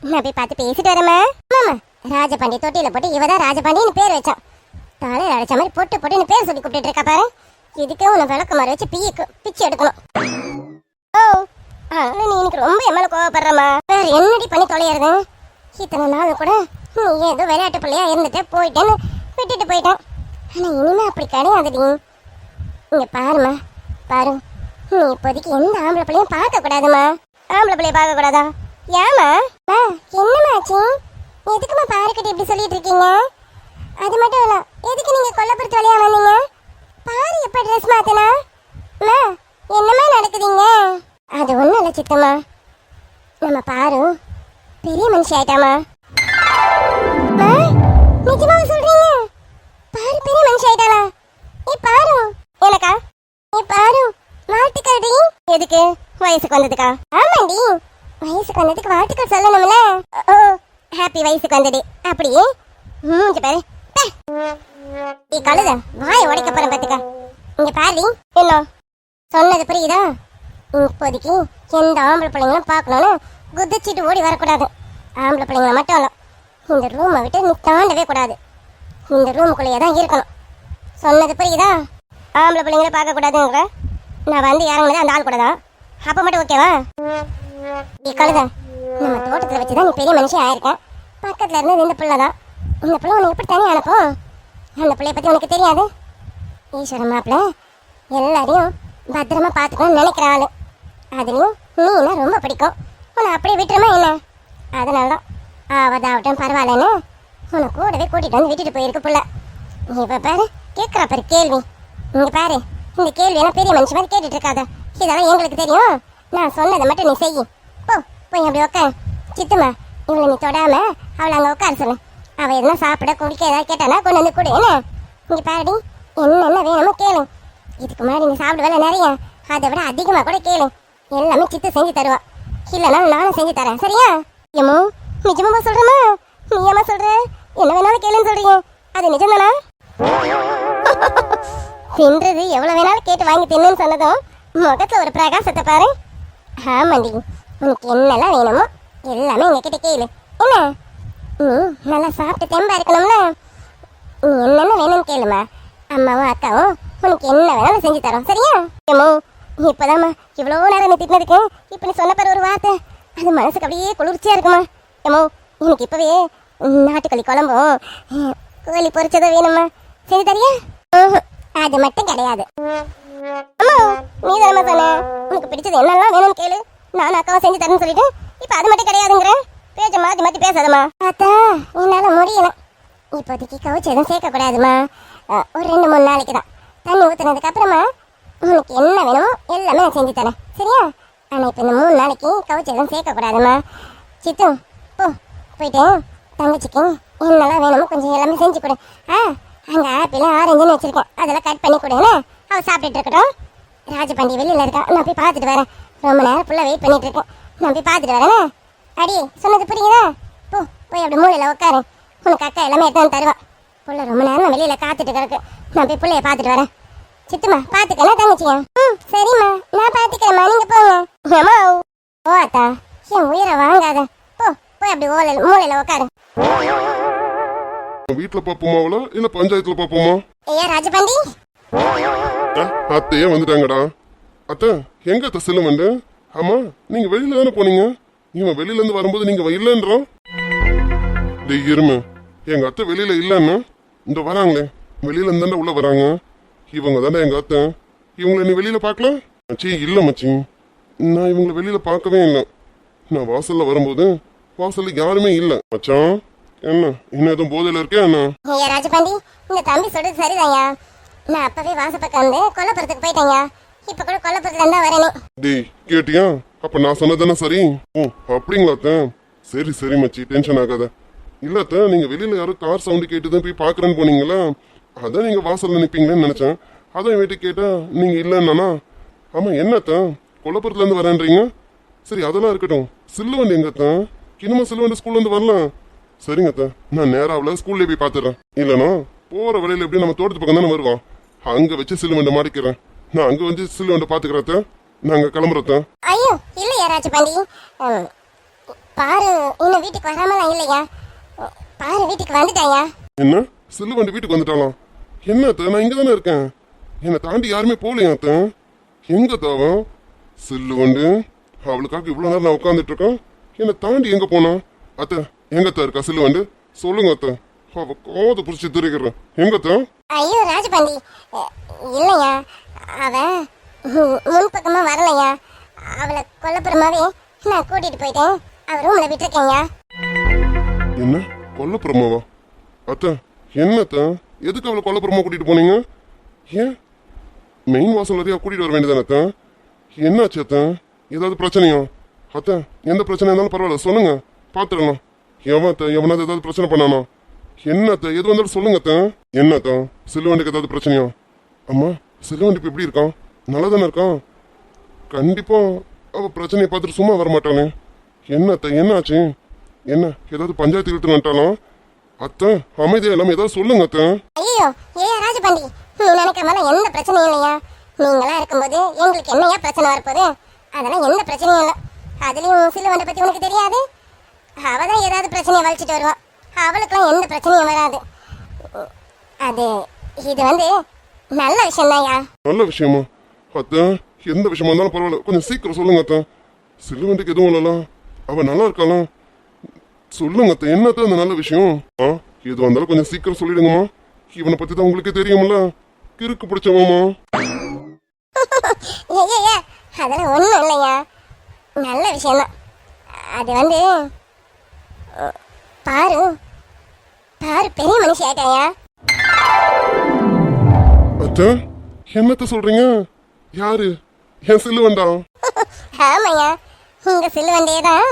நான் போய் பார்த்து பேசிட்டு வரேம்மா. மாமா ராஜபாண்டி தொட்டியில போட்டு இவதான் ராஜபாண்டின்னு பேர் வச்சான். தலையில அடைச்ச மாதிரி பொட்டு பொட்டுன்னு பேர் சொல்லி கூப்பிட்டு இருக்கா பாரு. இதுக்கே உன்னை விளக்க மாதிரி வச்சு பிச்சு எடுக்கணும். ஓ நீ எனக்கு ரொம்ப எம்மால கோவப்படுறமா. வேற என்னடி பண்ணி தொலைறது? இத்தனை நாள் கூட நீ ஏதோ விளையாட்டு பிள்ளையா இருந்துட்டு போயிட்டேன்னு விட்டுட்டு போயிட்டேன். ஆனா இனிமே அப்படி கிடையாதுடி. இங்க பாருமா பாரு, நீ இப்போதைக்கு எந்த ஆம்பளை பிள்ளையும் பார்க்க கூடாதுமா. ஆம்பளை பிள்ளைய பார்க்க கூடாதா? ஏமா என்னமாச்சு? எதுக்குமா பாருக்கிட்ட இப்படி சொல்லிட்டு இருக்கீங்க? அது மட்டும் இல்ல, எதுக்கு நீங்க கொல்லப்புறத்து வழியா வந்தீங்க? பாரு எப்ப ட்ரெஸ் மாத்தினா. என்னமா நடக்குதுங்க? அது ஒண்ணும் இல்ல சித்தம்மா, நம்ம பாரு பெரிய மனுஷி ஆயிட்டாமா. நிஜமா சொல்றீங்க? பாரு பெரிய மனுஷி ஆயிட்டாளா? ஏ பாரு எனக்கா? ஏ பாரு வாழ்த்துக்கள்டி. எதுக்கு? வயசுக்கு வந்ததுக்கா? ஆமாண்டி, வயசுக்கு வந்ததுக்கு வாழ்த்துக்கள் சொல்லணும்ல. ஓ ஹாப்பி வயசுக்கு வந்தது. அப்படியே மூஞ்ச பாரு. நீ கழுத வாய உடைக்க போறேன் பாத்துக்க. இங்க பாரு, என்ன சொன்னது புரியுதா? இப்போதைக்கு எந்த ஆம்பளை பிள்ளைங்களும் பார்க்கணும்னு குதிச்சிட்டு ஓடி வரக்கூடாது. ஆம்பளை பிள்ளைங்களை மட்டும் இல்ல, இந்த ரூமை விட்டு நீ தாண்டவே கூடாது. இந்த ரூமுக்குள்ளேயே தான் இருக்கணும். சொன்னது புரியுதா? ஆம்பளை பிள்ளைங்கள பார்க்க கூடாதுங்கிற நான் வந்து இறங்குனது அந்த ஆள் கூட தான். அப்ப மட்டும் ஓகேவா? நீ கழுத, நம்ம தோட்டத்துல வச்சுதான் நீ பெரிய மனுஷன் ஆயிருக்கேன். பக்கத்துல இருந்தது இந்த பிள்ளை தான். இந்த பிள்ளை உன்னை எப்படி தனியாக அனுப்பும்? அந்த பிள்ளைய பத்தி உனக்கு தெரியாது. ஈஸ்வரன் மாப்பிள்ள எல்லாரையும் பத்திரமா பார்த்துக்கணும்னு நினைக்கிற ஆளு. அதுலயும் நீனா ரொம்ப பிடிக்கும். உன்னை அப்படியே விட்டுருமா என்ன? அதனாலதான் அவதாவட்டும் பரவாயில்லன்னு உன்னை கூடவே கூட்டிட்டு வந்து விட்டுட்டு போயிருக்கு புள்ள. இப்ப பாரு கேட்குற பாரு கேள்வி. இங்க பாரு, இந்த கேள்வி எல்லாம் பெரிய மனுஷன் மாதிரி கேட்டுட்டு இருக்காத. இதெல்லாம் எங்களுக்கு தெரியும். நான் சொன்னதை மட்டும் நீ செய்யி. போய் அப்படி உட்காரு. சித்துமா இவளை நீ தொடாம அவளை அங்க உட்கார சொல்லு. அவ எதுனா சாப்பிட குடிக்க ஏதாவது கேட்டானா கொண்டு வந்து கொடு. என்ன இங்க பாருடி, என்னென்ன வேணுமோ கேளு. இதுக்கு முன்னாடி நீ சாப்பிடுவேல நிறைய, அதை விட அதிகமா கூட கேளு, எல்லாமே சித்து செஞ்சு தருவா. இல்லைன்னா நானும் செஞ்சு தரேன், சரியா? ஏமோ நிஜமா சொல்றமா? நீ ஏமா சொல்ற? என்ன வேணாலும் கேளுன்னு சொல்றீங்க, அது நிஜம்தானா? தின்றது எவ்வளவு வேணாலும் கேட்டு வாங்கி தின்னுன்னு சொன்னதும் முகத்துல ஒரு பிரகாசத்தை பாரு. ஆமாண்டி, உனக்கு என்னெல்லாம் வேணுமோ எல்லாமே எங்ககிட்ட கேளு. என்ன நல்லா சாப்பிட்டு தெம்பா இருக்கணும்ல, நீ என்னென்ன வேணும்னு கேளுமா, அம்மாவும் அக்காவும் உனக்கு என்ன வேணாலும் செஞ்சு தரோம், சரியா? ஏமோ இப்போதாம்மா இவ்வளோ நேரம் நீ திட்டினதுக்கு இப்போ நீ சொன்ன பாரு ஒரு வார்த்தை, அது மனசுக்கு அப்படியே குளிர்ச்சியா இருக்குமா. ஏமோ எனக்கு இப்பவே நாட்டுக்கோழி குழம்பும் கோழி பொரிச்சதும் வேணுமா, செஞ்சு தரியா? அது மட்டும் கிடையாது. அம்மா நீ தானம்மா சொன்ன உனக்கு பிடிச்சது என்னெல்லாம் வேணும்னு கேளு, நானும் அக்காவும் செஞ்சு தரேன்னு சொல்லிட்டு இப்போ அது மட்டும் கிடையாதுங்கிற பேச்ச மாற்றி மாற்றி பேசாதம்மா. பார்த்தா என்னால் முடியல, இப்போதைக்கு கவுச்சு எதுவும் சேர்க்கக்கூடாதுமா. ஒரு 2-3 நாளைக்கு தான், தண்ணி ஊற்றுனதுக்கு அப்புறமா உனக்கு என்ன வேணுமோ எல்லாமே நான் செஞ்சு தரேன், சரியா? ஆனால் இப்போ இந்த 3 நாளைக்கு கவுச்சு எதுவும் சேர்க்கக்கூடாதுமா. சித்து போ, போயிட்டு தங்கச்சிக்கு என்னெல்லாம் வேணுமோ கொஞ்சம் எல்லாமே செஞ்சு கொடு. அங்கே ஆப்பிள் ஆரஞ்சுன்னு வச்சுருக்கேன், அதெல்லாம் கட் பண்ணி கொடுங்க, அவள் சாப்பிட்டுட்டு இருக்கட்டும். ராஜபாண்டி வெளியில் இருக்கான், நான் போய் பார்த்துட்டு வரேன். ரொம்ப நேரம் ஃபுல்லாக வெயிட் பண்ணிட்டு இருக்கேன், நான் போய் பார்த்துட்டு வரேனே. அடி சொன்னது புரியுதா? போ போய் அப்படி மூலையில் உட்காரு, உனக்கு அக்கா எல்லாமே எடுத்து வந்து தருவா. புள்ள ரொம்ப நேரம் வெளியில் காத்துட்டு கிடக்கு, நான் போய் பிள்ளைய பார்த்துட்டு வரேன். சித்துமா பார்த்துக்கலாம் தங்கச்சியா? சரிம்மா நான் பார்த்துக்கிறேம்மா, நீங்கள் போங்க. அம்மா ஓ அத்தா, என் உயிரை வாங்காத, போ போய் அப்படி மூலையில் உட்காரு. வீட்டுல பாப்போமாவளா இல்ல பஞ்சாயத்துல பாப்போமா? ஐயா ராஜபாண்டி, அத்தையே வந்துட்டாங்கடா. அத்தை எங்க அத்தை செல்லுமண்டு? ஆமா நீங்க வெளியில தானே போனீங்க, இவன் வெளியில இருந்து வரும்போது நீங்க இல்லைன்றோம். டேய் இருமை, எங்க அத்தை வெளியில இல்லைன்னு இந்த வராங்களே, வெளியில இருந்தாண்டா உள்ள வராங்க, இவங்க தானே எங்க அத்தை. இவங்களை நீ வெளியில பாக்கல? மச்சி இல்ல மச்சி, நான் இவங்களை வெளியில பார்க்கவே இல்லை. நான் வாசல்ல வரும்போது வாசல்ல யாருமே இல்ல. மச்சான் என்ன இன்னும் எதுவும் போதையில இருக்கே என்ன? ஐயா ராஜபாண்டி, இந்த தம்பி சொல்றது சரிதான்யா, நான் அப்பவே வாசப்பக்கம் வந்து கொல்லப்புறத்துக்கு போயிட்டேன்யா, இப்ப கூட கொல்லப்புறத்துல தான் வரேனே. டேய் கேட்டியா? அப்ப நான் சொன்னதானே சரி? ஓ அப்படிங்களா அத்தை? சரி சரி மச்சி, டென்ஷன் ஆகாத. இல்ல அத்தை, நீங்க வெளியில யாரும் கார் சவுண்டு கேட்டுதான் போய் பாக்குறேன்னு போனீங்களா, அதான் நீங்க வாசல்ல நிப்பீங்களேன்னு நினைச்சேன். அதான் வீட்டு கேட்டா நீங்க இல்லைன்னா. ஆமா என்ன அத்தை கொல்லப்புறத்துல இருந்து வரேன்றீங்க? சரி அதெல்லாம் இருக்கட்டும், சில்லுவண்டி எங்க அத்தை? இன்னுமா சில்லுவண்டி ஸ்கூல்ல இருந்து வரலாம்? சரிங்க அத்தை, நான் நேராவில் ஸ்கூல்ல போய் பாத்துறேன். இல்லைன்னா போற வழியில எப்படி நம்ம தோட்டத்து பக்கம் தானே வருவோம், அங்க வச்சு சில்லுவண்டை மாட்டிக்கிறேன். நான் அங்க வந்து சில்லுவண்டை பாத்துக்கிறேன், நாங்க கிளம்புறத. ஐயோ இல்லையா ராஜபாண்டி, பாரு இன்னும் வீட்டுக்கு வராமலாம் இல்லையா, பாரு வீட்டுக்கு வந்துட்டாயா. என்ன சில்லுவண்டி வீட்டுக்கு வந்துட்டாலாம்? என்ன அத்தை, நான் இங்க தானே இருக்கேன், என்னை தாண்டி யாருமே போகலையா அத்தை? எங்க தாவம் சில்லுவண்டு? அவளுக்காக இவ்வளவு நேரம் நான் உட்காந்துட்டு இருக்கேன், என்னை தாண்டி எங்க போனா? அத்தை எங்கத்தா இருக்கா சில்லுவண்டு? சொல்லுங்க அத்தை, அவ காது புடிச்சு திரிக்கிறேன். எங்கத்தா? ஐயோ ராஜபாண்டி இல்லையா, அவ முன்பக்கமா வரலையா, அவளை கொல்லப்புறமாவே நான் கூட்டிட்டு போயிட்டேன், அவ ரூம்ல விட்டுருக்கேன்யா. என்ன கொல்லப்புறமாவா? அத்தை என்னத்த எதுக்கு அவளை கொல்லப்புறமா கூட்டிட்டு போனீங்க? ஏன் மெயின் வாசல் வரையா கூட்டிட்டு வர வேண்டியதானே அத்தை? என்னாச்சு அத்தை, ஏதாவது பிரச்சனையா? அத்தை எந்த பிரச்சனை இருந்தாலும் பரவாயில்ல சொல்லுங்க, பாத்துடலாம். எவனாவது ஏதாவது பிரச்சனை பண்ணானா? என்னத்த எது வந்தாலும் சொல்லுங்க அத்தை. என்னத்த சில்லுவண்டிக்கு ஏதாவது பிரச்சனையா? அம்மா சில்லுவண்டி இப்ப எப்படி இருக்கான்? நல்லா தானே இருக்கான்? கண்டிப்பா அவ பிரச்சனையை பார்த்துட்டு சும்மா வரமாட்டானே. என்னத்த என்ன ஆச்சு? என்ன ஏதாவது பஞ்சாயத்து இழுத்து வந்துட்டாலும்? அத்தை அமைதியா எல்லாமே ஏதாவது சொல்லுங்க அத்தை. ஐயோ ஏன் ராஜபாண்டி, நீ நினைக்கிற மாதிரி எந்த பிரச்சனையும் இல்லையா, நீங்களா இருக்கும்போது எங்களுக்கு என்னையா பிரச்சனை வரப்போகுது? அதெல்லாம் எந்த பிரச்சனையும் இல்லை. அதுலயும் சில்லுவண்டை பத்தி உனக்கு தெரியாது, அவதான் ஏதாவது பிரச்சனையை வலிச்சிட்டு வருவான், அவளுக்குலாம் எந்த பிரச்சனையும் வராது. அது இது வந்து நல்ல விஷயம் தான்யா. நல்ல விஷயமா? அத்தை எந்த விஷயமா இருந்தாலும் பரவாயில்ல, கொஞ்சம் சீக்கிரம் சொல்லுங்க அத்தை. சில்லுவண்டிக்கு எதுவும் இல்லலாம், அவ நல்லா இருக்கலாம். சொல்லுங்க அத்தை, என்னத்த அந்த நல்ல விஷயம்? எது வந்தாலும் கொஞ்சம் சீக்கிரம் சொல்லிடுங்கம்மா. இவனை பத்தி தான் உங்களுக்கே தெரியும்ல, கிறுக்கு பிடிச்சவாமா. ஏ அதெல்லாம் ஒண்ணும் இல்லையா, நல்ல விஷயம்தான். அது வந்து பாரு பாரு பெரிய மனுஷி ஆயிட்டாயா. அத்தை என்னத்த சொல்றீங்க? யாரு? என் சில்லுவண்டா? ஆமாய்யா, உங்க சில்லுவண்டியே தான்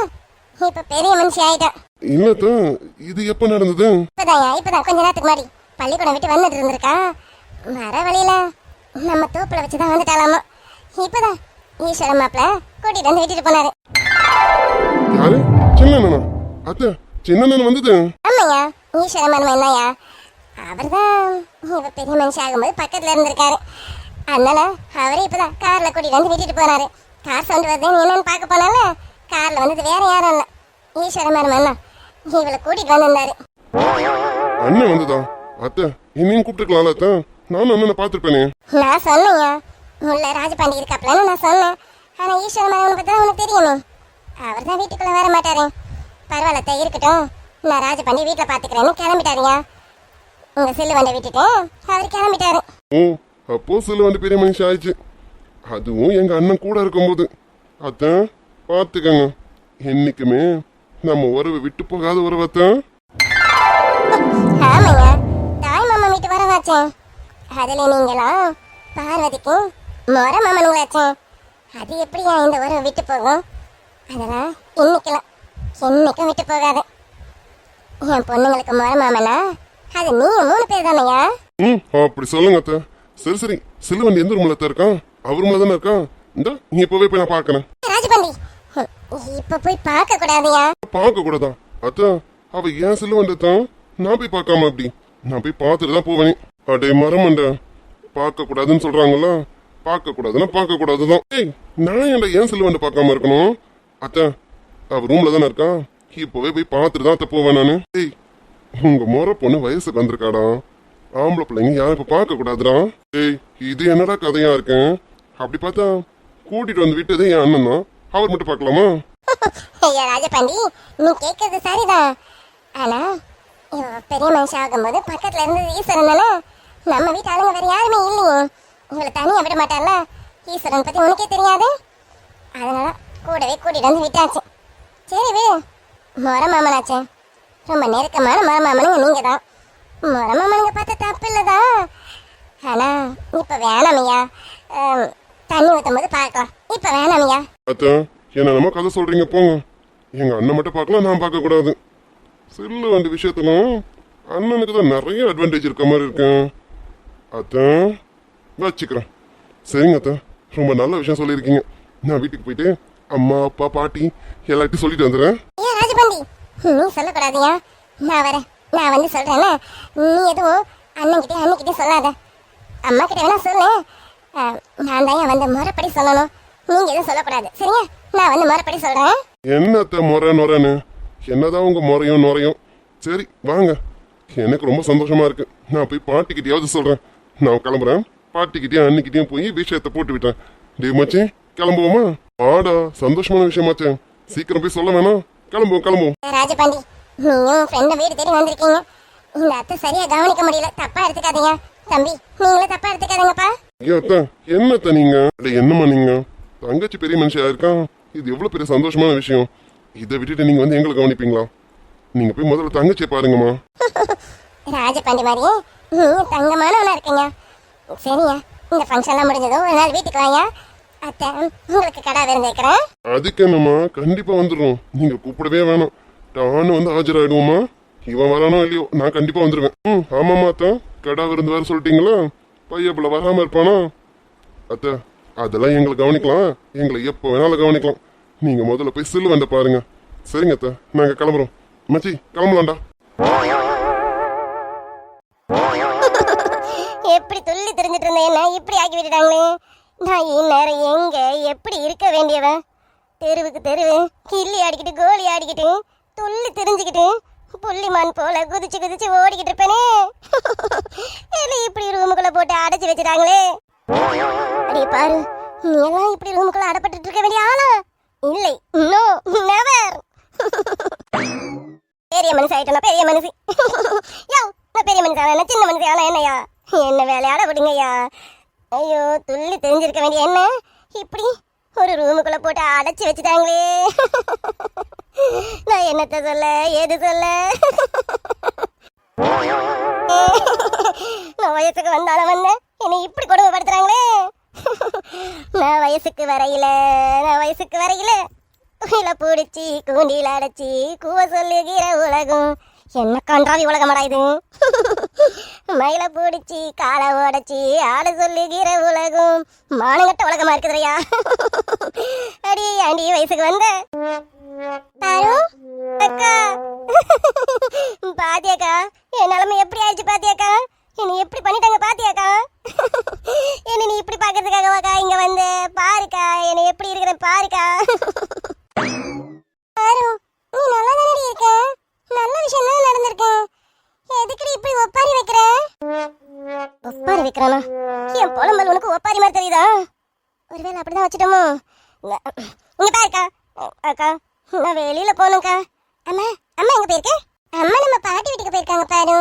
இப்ப பெரிய மனுஷி ஆயிட்டா. இல்லத்த இது எப்ப நடந்தது? இப்பதான் கொஞ்ச நேரத்துக்கு முன்னாடி பள்ளிக்கூடம் விட்டு வந்துட்டு இருந்திருக்கா, வர வழியில நம்ம தோப்புல வச்சுதான் வந்துட்டாலாமா. இப்பதான் ஈஸ்வரன் மாப்பிள்ள கூட்டிட்டு வந்து விட்டுட்டு போனாரு. யாரு? சின்னண்ணனா? அத்தை, சின்னண்ணன் வந்தது? ஆமாய்யா, ஈஸ்வரன் மருமன் என்னய்யா, அவர்தான் இவ பெரிய மனுஷன் ஆகும்போது பக்கத்துல இருந்திருக்காரு. அதனால அவரே இப்பதான் கார்ல கூட்டிட்டு வந்து விட்டுட்டு போனாரு. கார் சவுண்ட் வருது என்னன்னு பார்க்க போனால கார்ல வந்தது வேற யாரும் இல்ல, ஈஸ்வரன் மருமன் தான் இவளை கூட்டிட்டு வந்திருந்தாரு. அண்ணன் வந்ததா? அத்தை, என்னையும் கூப்பிட்டுருக்கலாம்ல அத்தை, நானும் அண்ணனை பார்த்துருப்பேனே. நான் சொன்னேன்யா, உள்ள ராஜபாண்டி இருக்காப்லன்னு நான் சொன்னேன். ஆனா ஈஸ்வரன் மருமனை பத்தி உனக்கு தெரியுமே, அவர் தான் வீட்டுக்குள்ள வர மாட்டாரு. பரவாயில்ல இருக்கட்டும், நான் ராஜபாண்டி வீட்டுல பாத்துக்கிறேன்னு கிளம்பிட்டாருயா. உங்க சில்லு வண்டி விட்டுட்டு அவர் கிளம்பிட்டாரு. ஓ, அப்போ சில வந்து பெரிய மனுஷன் ஆயிடுச்சு. அதுவும் எங்க அண்ணன் கூட இருக்கும்போது. அத்தை பார்த்துக்கங்க, என்னைக்குமே நம்ம உறவை விட்டு போகாத உறவு அத்தை. ஆமாய்யா, தாய் மாமா வீட்டு வரவாச்சேன். அதுல நீங்களாம் பார்வதிக்கும் மொர மாமனுங்களாச்சேன். அது எப்படியா இந்த உறவை விட்டு போகும்? அதெல்லாம் இன்னைக்கலாம் என்னைக்கும் விட்டு போகாது. என் பொண்ணுங்களுக்கு மொர மாமனா அது நீங்க 3 பேர் தானையா? அப்படி சொல்லுங்க அத்தை. சரி சரி, சிலுவண்டி எந்த ரூம்ல இருக்கான்? அவர் ரூம்ல தானே இருக்கான். இந்த நீ இப்பவே போய் நான் பாக்குறேன். ராஜபாண்டி, இப்ப போய் பார்க்க கூடாதுயா. பார்க்க கூடாதா அத்தை? அவ ஏன் சிலுவண்டி தான் நான் போய் பார்க்காம அப்படி? நான் போய் பார்த்துட்டு தான் போவேன். அடே மரமண்ட, பார்க்க கூடாதுன்னு சொல்றாங்களா? பார்க்க கூடாதுன்னா பார்க்க கூடாதுதான். ஏய், நான் ஏன் சிலுவண்டி பார்க்காம இருக்கணும்? அத்தை, அவ ரூம்ல தானே இருக்கான். இப்பவே போய் பார்த்துட்டு தான் அத்தை போவேன் நானு. ஏய், உங்க முறை பொண்ணு வயசுக்கு வந்திருக்காடா. ஆம்பளை பிள்ளைங்க யாரும் இப்ப பார்க்க கூடாதுடா. ஏய், இது என்னடா கதையா இருக்கேன்? அப்படி பார்த்தா கூட்டிட்டு வந்து விட்டதே என் அண்ணன் தான். அவர் மட்டும் பார்க்கலாமா? ஐயா ராஜபாண்டி, நீ கேட்கறது சரிதான். ஆனா இவ பெரிய மனுஷன் ஆகும்போது பக்கத்துல இருந்தது ஈஸ்வரன் தானே. நம்ம வீட்டு ஆளுங்க வேற யாருமே இல்லையே. இவளை தனியா விட மாட்டார்ல. ஈஸ்வரன் பத்தி உனக்கே தெரியாது. அதனால கூடவே கூட்டிட்டு வந்து விட்டாச்சு. சரி வே, மொர மாமனாச்சே, ரொம்ப நெருக்கமான மொர மாமனுங்க நீங்க தான். மொர மாமனுங்க பார்த்த தப்பு இல்லதான். ஆனா இப்ப வேணாமையா, தண்ணி ஊற்றும் போது பார்க்கலாம். இப்ப வேணாமையா. அத்தை, என்ன நம்ம கதை சொல்றீங்க போங்க. எங்க அண்ணன் மட்டும் பார்க்கலாம், நான் பார்க்க கூடாது. சில்லு வண்டி விஷயத்துல அண்ணனுக்கு தான் நிறைய அட்வான்டேஜ் இருக்க மாதிரி இருக்கேன். அத்தை வச்சுக்கிறேன். சரிங்க அத்தை, ரொம்ப நல்ல விஷயம் சொல்லியிருக்கீங்க. நான் வீட்டுக்கு போயிட்டு அம்மா அப்பா பாட்டி எல்லாத்தையும் சொல்லிட்டு வந்துடுறேன். ஏன் ராஜபாண்டி, நீ சொல்லக்கூடாதியா. நான் வரேன், நான் வந்து சொல்றேன்னா நீ எதுவும் அண்ணன்கிட்ட அண்ணிக்கிட்டே சொல்லாத. அம்மா கிட்ட வேணா சொல்லு. நான் தான் வந்து முறைப்படி சொல்லணும், நீங்க எதுவும் சொல்லக்கூடாது. சரியா? நான் வந்து முறைப்படி சொல்றேன். என்னத்த முறை நுறைன்னு? என்னதான் உங்க முறையும் நுறையும். சரி வாங்க, எனக்கு ரொம்ப சந்தோஷமா இருக்கு. நான் போய் பாட்டிக்கிட்டயாவது சொல்றேன். நான் கிளம்புறேன். பாட்டிக்கிட்டயும் அன்னிக்கிட்டயும் போய் விஷயத்தை போட்டு விட்டேன். டே மச்சி, கிளம்புவோமா? ஆடா, சந்தோஷமான விஷயமாச்சே. சீக்கிரம் போய் சொல்ல வேணாம். கிளம்புவோம். ராஜபாண்டி, நீயும் ஃப்ரெண்ட வீடு தேடி வந்திருக்கீங்க. இந்த அத்தை சரியா கவனிக்க முடியல, தப்பா எடுத்துக்காதீங்க. தம்பி, நீங்களும் தப்பா எடுத்துக்காதீங்கப்பா. ஐயா அத்தை, என்னத்த நீங்க? என்னம்மா நீங்க? தங்கச்சி பெரிய மனுஷியா இருக்கா. இது எவ்வளவு பெரிய சந்தோஷமான விஷயம். இதை விட்டுட்டு நீங்க வந்து எங்களை கவனிப்பீங்களா? நீங்க போய் முதல்ல தங்கச்சியை பாருங்கம்மா. ராஜபாண்டி மாதிரியே நீ தங்கமானவனா இருக்கீங்க. சரியா, இந்த ஃபங்க்ஷன்லாம் முடிஞ்சதும் ஒரு நாள் வீட்டுக்கு வாங்க. அத்தை உங்களுக்கு கடை விருந்து வைக்கிறேன். அதுக்கு என்னம்மா, கண்டிப்பா வந்துடுறோம். நீங்க கூப்பிடவே வேணாம், நானும் வந்து ஆஜராயிடுவோமா. இவன் வரானோ இல்லையோ, நான் கண்டிப்பா வந்துருவேன். ஆமாம்மா அத்தை, கடை விருந்து வேற சொல்லிட்டீங்களா? பையப்புல வராம இருப்பானா? அத்தை, அதெல்லாம் எங்களை கவனிக்கலாம். எங்களை எப்போ வேணாலும் கவனிக்கலாம். நீங்க முதல்ல போய் சில்லு வண்ட பாருங்க. சரிங்க அத்தை, நாங்க கிளம்புறோம். மச்சி, கிளம்பலாம்டா. எப்படி துள்ளி தெரிஞ்சிட்டு இருந்தேன், இப்படி ஆக்கி விட்டுட்டாங்களே. நான் இந்நேரம் எங்க எப்படி இருக்க வேண்டியவன்? தெருவுக்கு தெருவு கிள்ளி ஆடிக்கிட்டு கோலி ஆடிக்கிட்டு துள்ளி தெரிஞ்சுக்கிட்டு புள்ளிமான் போல குதிச்சு குதிச்சு ஓடிக்கிட்டு இருப்பேனே. என்ன இப்படி ரூமுக்குள்ள போட்டு அடைச்சி வச்சுட்டாங்களே. அடே பாரு, நீ எல்லாம் இப்படி ரூமுக்குள்ள அடப்பட்டு இருக்க வேண்டிய ஆளா? இல்லை, நோ நெவர். பெரிய மனுஷன் ஆயிட்டா, பெரிய மனுஷி. யோ, நான் பெரிய மனுஷன் ஆனா சின்ன மனுஷன் ஆனா என்னையா? என்ன வேலையாட விடுங்கய்யா. ஐயோ, துள்ளி தெரிஞ்சிருக்க வேண்டிய என்ன இப்படி ஒரு ரூமுக்குள்ள போட்டு அடைச்சி வச்சுட்டாங்களே. நான் என்னத்த சொல்ல, ஏது சொல்ல? நான் வயசுக்கு வந்தாலும் வந்தேன், என்னை இப்படி கொடுமைப்படுத்துறாங்களே. நான் வயசுக்கு வரையில குயில பிடிச்சி கூண்டியில் அடைச்சி கூவ சொல்லுகிற உலகம் என்ன கன்றாவி உலகமாடா இது. மயில பிடிச்சி காலை உடச்சி ஆடு சொல்லுகிற உலகம் மானங்கட்ட உலகமா இருக்குதுரையா. அடி ஆண்டி வயசுக்கு வந்த பாரு அக்கா. பாத்தியாக்கா என் நிலைமை எப்படி ஆயிடுச்சு பாத்தியாக்கா? என்னை எப்படி பண்ணிட்டாங்க பாத்தியாக்கா? என்ன நீ இப்படி பாக்குறதுக்காகவாக்கா இங்க வந்து பாருக்கா என்னை எப்படி இருக்கிற பாருக்கா. பாரு நீ நல்லா தானடி இருக்க, நல்ல விஷயம் தான் நடந்திருக்கு. எதுக்கு இப்படி ஒப்பாரி வைக்கிற? ஒப்பாரி வைக்கிறானா? என் புலம்பல் உனக்கு ஒப்பாரி மாதிரி தெரியுதா? ஒருவேளை அப்படிதான் வச்சுட்டோமோ? இங்க பாருக்கா அக்கா, நான் வெளியில போகணும்க்கா. அம்மா அம்மா எங்க போயிருக்க? அம்மா நம்ம பாட்டி வீட்டுக்கு போயிருக்காங்க பாரு.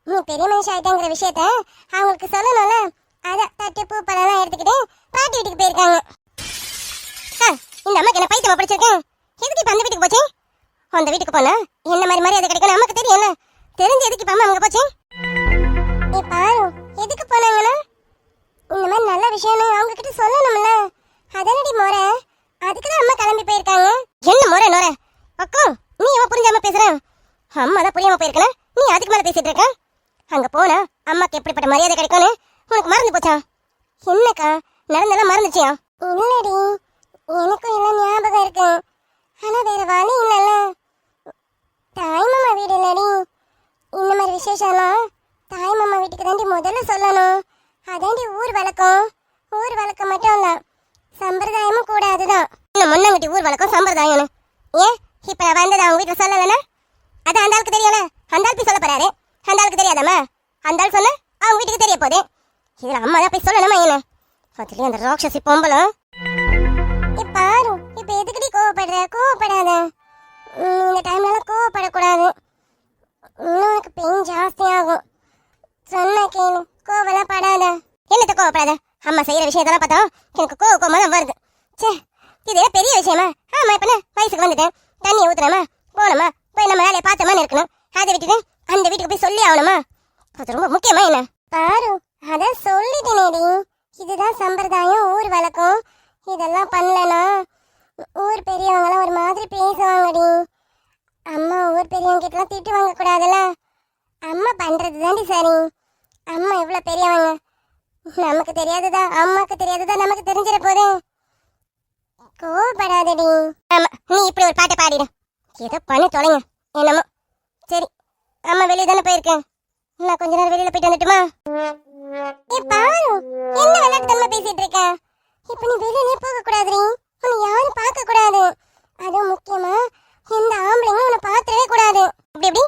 நீ பெரிய மனுஷன் ஆயிட்டாங்கிற விஷயத்த அவங்களுக்கு சொல்லணும்ல, அதான் தட்டு பூ பழம்லாம் எடுத்துக்கிட்டு பாட்டி வீட்டுக்கு போயிருக்காங்க. இந்த அம்மாக்கு என்ன பைத்தியமா படிச்சிருக்கேன்? எதுக்கு இப்ப அந்த வீட்டுக்கு போச்சு? அந்த வீட்டுக்கு போனா என்ன மாதிரி மரியாதை கிடைக்கும் நமக்கு தெரியும். என்ன தெரிஞ்சு எதுக்கு இப்ப அம்மா அங்க போச்சு? நீ பாரு எதுக்கு போனாங்கன்னா இந்த மாதிரி நல்ல விஷயம்னு அவங்க கிட்ட சொல்லணும்ல, அதனடி முறை. அதுக்குதான் அம்மா கிளம்பி போயிருக்காங்க. என்ன முறை நோற அக்கா? நீ எவ புரிஞ்சாம பேசுற? அம்மா தான் புரியாம போயிருக்கல, நீ அதுக்கு மேல பேசிட்டு இருக்க. அங்க போனா அம்மாக்கு எப்படிப்பட்ட மரியாதை கிடைக்கும்னு உனக்கு மறந்து போச்சா? என்னக்கா நடந்ததெல்லாம் மறந்துச்சியா? இல்லடி எனக்கும் எல்லாம் ஞாபகம் இருக்கு, ஆனா வேற வழி இல்லைல்ல. தாய்மாமா வீடு இல்லடி, இந்த மாதிரி விசேஷம்லாம் தாய்மாமா வீட்டுக்கு தாண்டி முதல்ல சொல்லணும். அதாண்டி ஊர் வழக்கம். ஊர் வழக்கம் மட்டும் இல்ல, சம்பிரதாயமும் கூட. அதுதான் முன்னங்கிட்டி ஊர் வழக்கம் சம்பிரதாயம்னு. ஏன் இப்ப நான் வந்தது அவங்க வீட்டுல சொல்லலன்னா அது அந்த ஆளுக்கு தெரியல. அந்த ஆள் போய் சொல்ல போறாரு, அந்த ஆளுக்கு தெரியாதாமா? அந்த ஆள் சொன்ன அவங்க வீட்டுக்கு தெரிய போகுது. இதுல அம்மா தான் போய் சொல்லணுமா? என்ன அதுலயும் அந்த ராட்சசி பொம்பளும். பாரு இப்ப எதுக்கடி கோவப்படுற? கோவப்படாத. இந்த டைம்ல கோவப்படக்கூடாது, இன்னும் உனக்கு பெயின் ஜாஸ்தியாகும். சொன்ன கேளு, கோவெல்லாம் படாத. என்னத்த கோவப்படாத? அம்மா செய்யற விஷயத்தெல்லாம் பார்த்தா எனக்கு கோவமா தான் வருது. சே இது பெரிய விஷயமா? ஆமா இப்ப வயசுக்கு வந்துட்டேன், தண்ணியை ஊத்துறமா போனோமா போய் நம்ம வேலையை பார்த்தோமான்னு இருக்கணும். அதை விட்டுட்டு அந்த வீட்டுக்கு போய் சொல்லி ஆகணுமா? அது ரொம்ப முக்கியமா என்ன? பாரு அதான் சொல்லிட்டேனேடி, இதுதான் சம்பிரதாயம், ஊர் வழக்கம். இதெல்லாம் பண்ணலனா ஊர் பெரியவங்களாம் ஒரு மாதிரி பேசுவாங்கடி. அம்மா ஊர் பெரியவங்க கிட்டலாம் திட்டு வாங்க கூடாதுல்ல. அம்மா பண்றது தாண்டி சரி. அம்மா எவ்வளவு பெரியவங்க, நமக்கு தெரியாததா அம்மாக்கு தெரியாததா நமக்கு தெரிஞ்சிட போது. கோவப்படாதடி. ஆமா நீ இப்படி ஒரு பாட்டை பாடிடு, ஏதோ பண்ணி தொலைங்க என்னமோ. சரி அம்மா வெளியே தானே போயிருக்கேன், நான் கொஞ்ச நேரம் வெளியில போயிட்டு வந்துட்டுமா? பாரு என்ன விளையாட்டு தன்மை பேசிட்டு இருக்க? இப்ப நீ வெளியிலே போக கூடாதுடி, உன்னை யாரும் பார்க்க கூடாது. அதுவும் முக்கியமா எந்த ஆம்பளைங்களும் உன்னை பாத்துறவே கூடாது. அப்படி எப்படி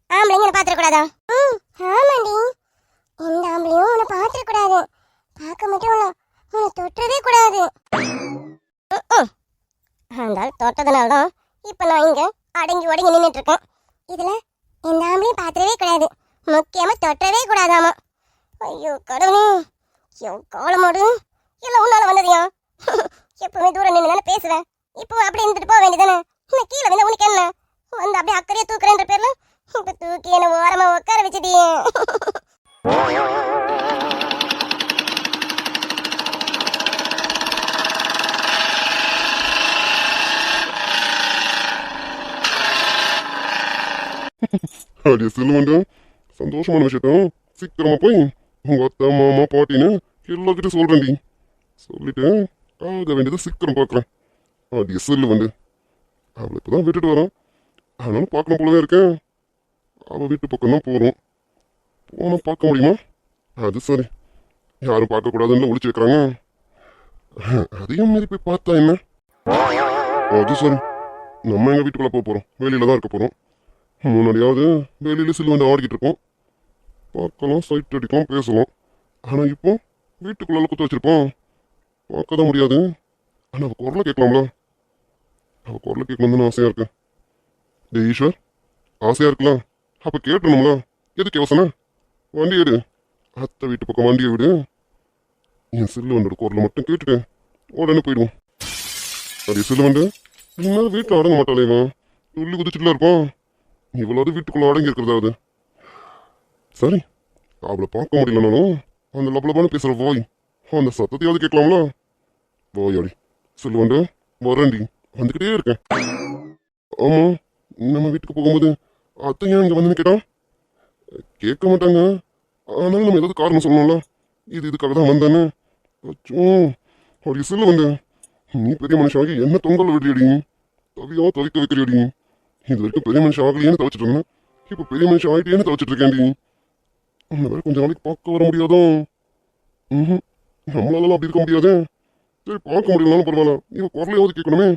ஆம்பளைங்க உன்னை பாத்துற கூடாதா? ஆமாண்டி, எந்த ஆம்பளையும் உன்னை பாத்துற கூடாது. பார்க்க மட்டும் இல்ல உன்னை தொட்டுறவே கூடாது. அந்த தொட்டதுனால்தான் இப்ப நான் இங்க அடங்கி ஒடங்கி நின்றுட்டு இருக்கேன். இதுல எந்த ஆம்பளையும் பாத்துறவே கூடாது, முக்கியமா தொட்டவே கூடாதாமா. ஐயோ கடவுளே, காலமோடு எல்லாம் உன்னால வந்ததையா? எப்பவுமே தூரம் நின்று தானே பேசுவேன், இப்போ அப்படி இருந்துட்டு போக வேண்டியதானே? இன்னும் கீழே வந்து உனக்கு என்ன வந்து அப்படியே அக்கறையா தூக்குறேன்ற பேர்ல இப்ப தூக்கி என்ன ஓரமா உட்கார வச்சுட்டியே. அப்படியே சொல்லுவாண்டா, சந்தோஷமான விஷயத்தான் சீக்கிரமா போய் உங்க அத்தை மாமா பாட்டின்னு எல்லார்கிட்ட சொல்றேன்டி. சொல்லிட்டு ஆக வேண்டியதை சீக்கிரம் பார்க்குறேன். அப்படியே சொல்லுவாண்டு. அவளை இப்பதான் விட்டுட்டு வரான், ஆனாலும் பார்க்கணும் போலவே இருக்கேன். அவள் வீட்டு பக்கம் தான் போகிறோம், போனால் பார்க்க முடியுமா? அது சரி, யாரும் பார்க்கக்கூடாதுன்னு ஒழிச்சு வைக்கிறாங்க. அதையும் மீறி போய் பார்த்தா என்ன? அது சரி, நம்ம எங்கள் வீட்டுக்குள்ளே போக போகிறோம், வெளியில தான் இருக்க போகிறோம். முன்னாடியாவது வெளியில சில்வண்டு ஆடிக்கிட்டு இருக்கோம், பார்க்கலாம், சைட் அடிக்கலாம், பேசலாம். ஆனால் இப்போ வீட்டுக்குள்ள குத்து வச்சிருப்போம், பார்க்க தான் முடியாது. ஆனால் அவள் குரலை கேட்கலாம்ல? அவள் குரலை கேட்கணும்னு ஆசையாக இருக்கு. டே ஈஸ்வர், ஆசையாக இருக்கலாம், அப்போ கேட்டணும்ல. எதுக்கு யோசனை? வண்டி எடு, அத்தை வீட்டு பக்கம் வண்டியை விடு. என் சில்லுவண்டோட குரலை மட்டும் கேட்டுட்டு உடனே போயிடுவோம். அது சில்லுவண்டு இன்னும் வீட்டில் அடங்க மாட்டாளே, இவன் துள்ளி குதிச்சுட்டுல இருப்பான். இவ்வளவு வீட்டுக்குள்ள அடங்கி இருக்கிறதாவது. சரி, அவளை பார்க்க முடியலனாலும் அந்த லபலபான பேசுற வாய், அந்த சத்தத்தையாவது கேட்கலாம்ல? வாயாடி சொல்லுவாண்டு வரண்டி, வந்துக்கிட்டே இருக்கேன். ஆமா, நம்ம வீட்டுக்கு போகும்போது அத்தை ஏன் இங்க வந்து கேட்டான்? கேட்க மாட்டாங்க, அதனால நம்ம ஏதாவது காரணம் சொல்லணும்ல. இதுக்காக தான் வந்தேன்னு. அச்சோ அப்படி சொல்ல வந்தேன். நீ பெரிய மனுஷனாகி என்ன தொங்கல் விடுறியடி, தவியா தவிக்க வைக்கிறியடி. இது வரைக்கும் பெரிய மனுஷன் ஆகலையேன்னு தவிச்சிட்டு இருந்தேன், இப்போ பெரிய மனுஷன் ஆகிட்டேன்னு தவிச்சிட்டு இருக்கேன்டி. இந்த வேற கொஞ்ச நாளைக்கு பார்க்க வர முடியாதோ? நம்மளால அப்படி இருக்க முடியாது. சரி பார்க்க முடியலனாலும் பரவாயில்ல, இவன் குரலையாவது கேட்கணுமே.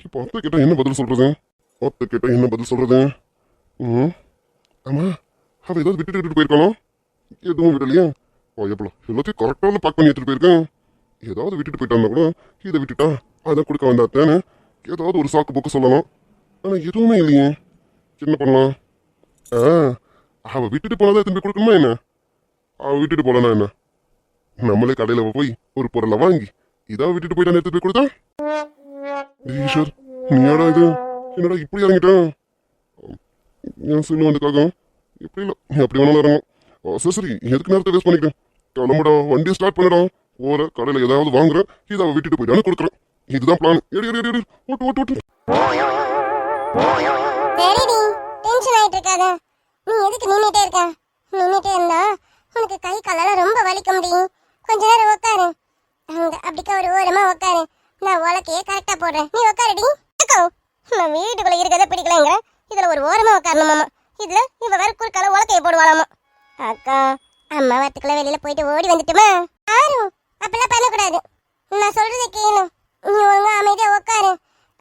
இப்போ அத்தை கேட்டா என்ன பதில் சொல்றது? அத்தை கேட்டா என்ன பதில் சொல்றது? ஆமா அவ ஏதாவது விட்டுட்டு போயிருக்கானோ? எதுவும் விடலையா? எப்பலாம் எல்லாத்தையும் கரெக்டாக பேக் பண்ணி எடுத்துட்டு போயிருக்கேன். ஏதாவது விட்டுட்டு போயிட்டான்னா கூட இதை விட்டுட்டா அதான் கொடுக்க வந்தாத்தேன்னு ஏதாவது ஒரு சாக்கு போக்கு சொல்லலாம். ஆனால் எதுவுமே இல்லையே, என்ன பண்ணலாம்? அவ விட்டுட்டு போனதா திரும்பி கொடுக்கணுமா என்ன? அவ விட்டுட்டு போலனா என்ன, நம்மளே கடையில் போய் ஒரு பொருளை வாங்கி இதாக விட்டுட்டு போயிட்டான்னு எடுத்துட்டு போய் கொடுத்தா? ஈஸ்வர் நீயாடா இது, என்னடா இப்படி இறங்கிட்டான்? என் சொல்லு வந்துக்காக எப்படி இல்லை, நீ அப்படி வேணாலும் இறங்கும். சரி சரி, எதுக்கு நேரத்தை வேஸ்ட் பண்ணிக்கிறேன்? கிளம்புடா, வண்டியை ஸ்டார்ட் பண்ணிடா. போற கடையில் ஏதாவது வாங்குறேன், இதை அவ விட்டுட்டு போயிட்டான்னு கொடுக்குறேன். இதுதான் பிளான். எடி எடி எடி ஓட்டு ஓட்டு ஓட்டு. சரிடி, டென்ஷன் ஆயிட்டு இருக்காத. நீ எதுக்கு நின்னுட்டே இருக்க? நின்னுட்டே இருந்தா உனக்கு கை காலெல்லாம் ரொம்ப வலிக்க முடியும். கொஞ்ச நேரம் உட்காரு. அங்க அப்படிக்கா ஒரு ஓரமா உட்காரு. நான் உலக்கையே கரெக்டா போடுறேன், நீ உட்காருடி. நான் வீட்டுக்குள்ள இருக்கதே பிடிக்கலங்கிற இதுல ஒரு ஓரமா உட்காரணுமாமா. இதுல இவ வேற குறுக்கால உலக்கையை போடுவாளாமா. அக்கா அம்மா வரத்துக்குள்ள வெளியில போயிட்டு ஓடி வந்துட்டுமா? ஆறு அப்பெல்லாம் பண்ணக்கூடாது. நான் சொல்றதை கேளு. நீ ஒழுங்கா அமைதியா உட்காரு,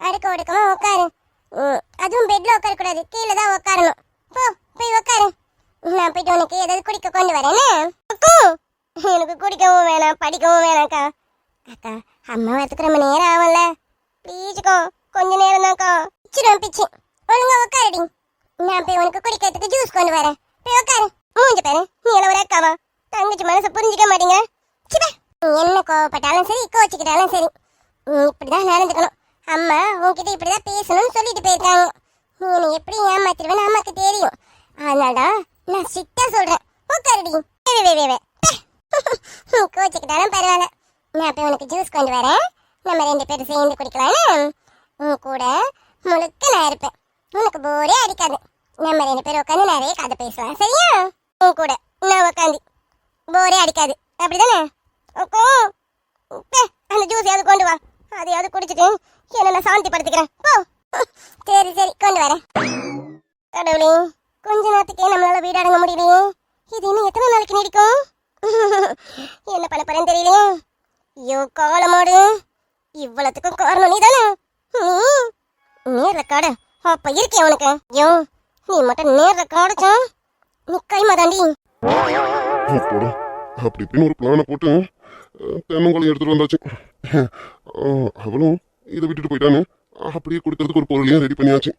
அடுக்க ஒடுக்கமா உட்காரு. அதுவும் பெட்ல உட்கார கூடாது, கீழே தான் உட்காரணும். போ போய் உட்காரு. நான் போயிட்டு உனக்கு ஏதாவது குடிக்க கொண்டு வரேன்னு. எனக்கு குடிக்கவும் வேணாம், படிக்கவும் வேணாம்க்கா. அக்கா அம்மா வரத்துக்கு ரொம்ப நேரம் ஆகும்ல, ப்ளீஸ்க்கா கொஞ்ச நேரம் தான்க்கா. பிச்சிடும் பிச்சு, ஒழுங்கா உட்காருடி. நான் போய் உனக்கு குடிக்கிறதுக்கு ஜூஸ் கொண்டு வரேன், போய் உட்காரு. மூஞ்ச பேரு நீ எல்லாம் ஒரு அக்காவா? தங்கச்சி மனசை புரிஞ்சிக்க மாட்டீங்க. என்ன கோவப்பட்டாலும் சரி கோச்சிக்கிட்டாலும் சரி இப்படிதான் நடந்துக்கணும். அம்மா உன்கிட்ட இப்படிதான் பேசணும்னு சொல்லிட்டு போயிருக்காங்க. நீ என்னை எப்படி ஏமாத்திருவேன்னு அம்மாக்கு தெரியும். அதனாலதான் நான் ஸ்ட்ரிக்டா சொல்றேன், உட்காருடி. கோச்சிக்கிட்டாலும் பரவாயில்ல, நான் போய் உனக்கு ஜூஸ் கொண்டு வரேன். நம்ம 2 பேரும் சேர்ந்து குடிக்கலான்னு. உன் கூட முழுக்க நான் இருப்பேன், உனக்கு போரே அடிக்காது. நம்ம 2 பேரும் உட்காந்து நிறைய கதை பேசலாம், சரியா? உன் கூட நான் உட்காந்து போரே அடிக்காது, அப்படிதானே? அந்த ஜூஸ் யாவது கொண்டு வா, அதையாவது குடிச்சிட்டு என்ன நான் சாந்தி படுத்திக்கிறேன். போ. சரி சரி கொண்டு வரேன். கடவுளே, கொஞ்ச நேரத்துக்கே நம்மளால வீடு அடங்க முடியலையே. இது இன்னும் எத்தனை நாளைக்கு நீடிக்கும்? என்ன பண்ண போறேன்னு தெரியலையே. ஐயோ காலமாடு, இவ்வளவுக்கும் காரணம் நீ தானே. நேர்ல காடு அப்ப இருக்கேன் உனக்கு. ஐயோ நீ மட்டும் நேர்ல காடச்சா நீ கைமாதாண்டி. அப்படி இப்படின்னு ஒரு பிளானை போட்டு தென்னங்கொலை எடுத்துட்டு வந்தாச்சு. அவளும் இதை விட்டுட்டு போயிட்டானு அப்படியே கொடுக்கறதுக்கு ஒரு பொருளையும் ரெடி பண்ணியாச்சு.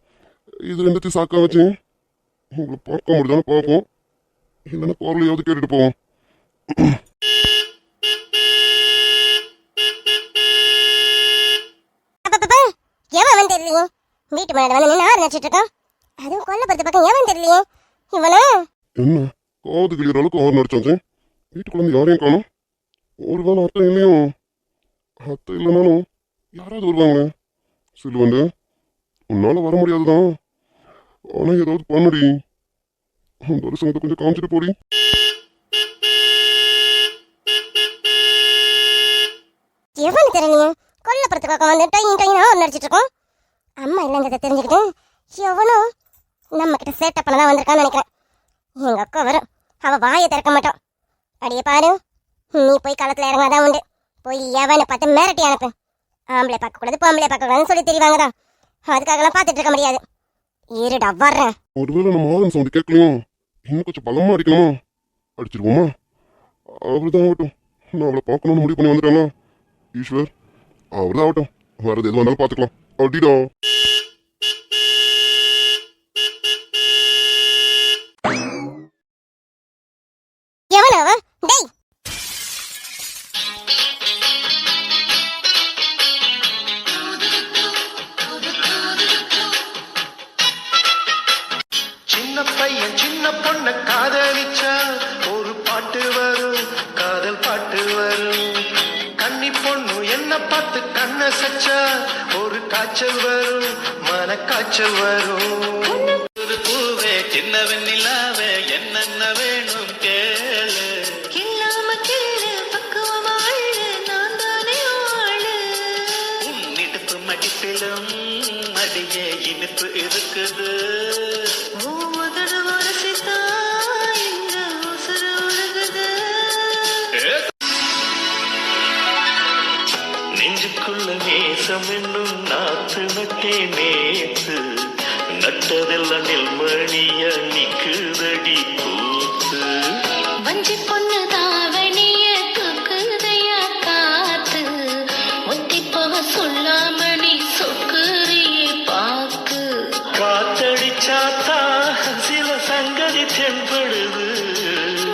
இது 2த்தையும் சாக்கா வச்சு உங்களை பார்க்க முடியுதானு பார்ப்போம், இல்லைன்னா பொருளையாவது கேட்டுட்டு போவோம். எவன் தெரியலையே, வீட்டு முன்னாடி வந்து நின்று நினைச்சிட்டு இருக்கான். அதுவும் கொல்லப்படுத்த பக்கம் எவன் தெரியலையே. இவனா என்ன காது கிளியர் அளவுக்கு அவர் நடிச்சாச்சு. வீட்டுக்குள்ள யாரையும் காணும். ஒருவேளை அத்தை இல்லையும், அத்தை இல்லைனாலும் யாராவது வருவாங்களே. சிலுவண்டு உன்னால வர முடியாதுதான், ஆனா ஏதாவது பண்ணுடி. அந்த ஒரு சங்கத்தை கொஞ்சம் காமிச்சிட்டு போடி. எவன் தெரியலையே, கொல்லப்படுறதுக்காக வந்து டையும் டையும் நடிச்சிட்டு இருக்கோம். அம்மா இல்லைங்கிறத தெரிஞ்சுக்கிட்டு எவனும் நம்ம கிட்ட சேட்டை பண்ண தான் வந்திருக்கான்னு நினைக்கிறேன். எங்க அக்கா வரும், அவ வாயை திறக்க மாட்டான். அடியே பாரு, நீ போய் களத்துல இறங்காதான் உண்டு. போய் எவனை பார்த்து மிரட்டி அனுப்பு. ஆம்பளை பார்க்க கூடாது பொம்பளை பார்க்க கூடாதுன்னு சொல்லி தெரிவாங்கதான். அதுக்காகலாம் பார்த்துட்டு இருக்க முடியாது. இருடா வர்றேன். ஒருவேளை நம்ம ஆரன் சவுண்ட் கேட்கலையும், இன்னும் கொஞ்சம் பலமா அடிக்கணுமா? அடிச்சிருவோமா? அவர்தான் ஆகட்டும், நான் அவளை பார்க்கணும்னு முடிவு பண்ணி வந்துட்டானா ஈஸ்வர். அவர்தான் ஆகட்டும், வரது எது வந்தாலும் பார்த்துக்கலாம். அப்படிடா. எவனவ டேய், சின்ன பையன் சின்ன பொண்ண காதலிச்சா ஒரு பாட்டு வரும், காதல் பாட்டு வரும். கன்னி பொண்ணு என்ன பார்த்து கண்ணசச்சா ஒரு காய்ச்சல் வரும், மனக்காய்ச்சல் வரும். ஒரு பூவே சின்ன வெண்ணிலாவே என்னென்ன வேணும் கேளு. இருக்குது மூவதடு வரசித்தா இங்க உசுறு உருகுது நெஞ்சுக்குள்ள நேசம் என்னும் நாத்து நட்டே நேத்து நட்டதெல்லாம் நெல்மணிய நிக்குதடி கூத்து வஞ்சி பொண்ணு தாவணிய தூக்குதையா காத்து ஒத்திப்பவ சொல்லாமணி சொக்குறியே பாக்கு காத்தடிச்சாத்தா சில சங்கதி தென்படுது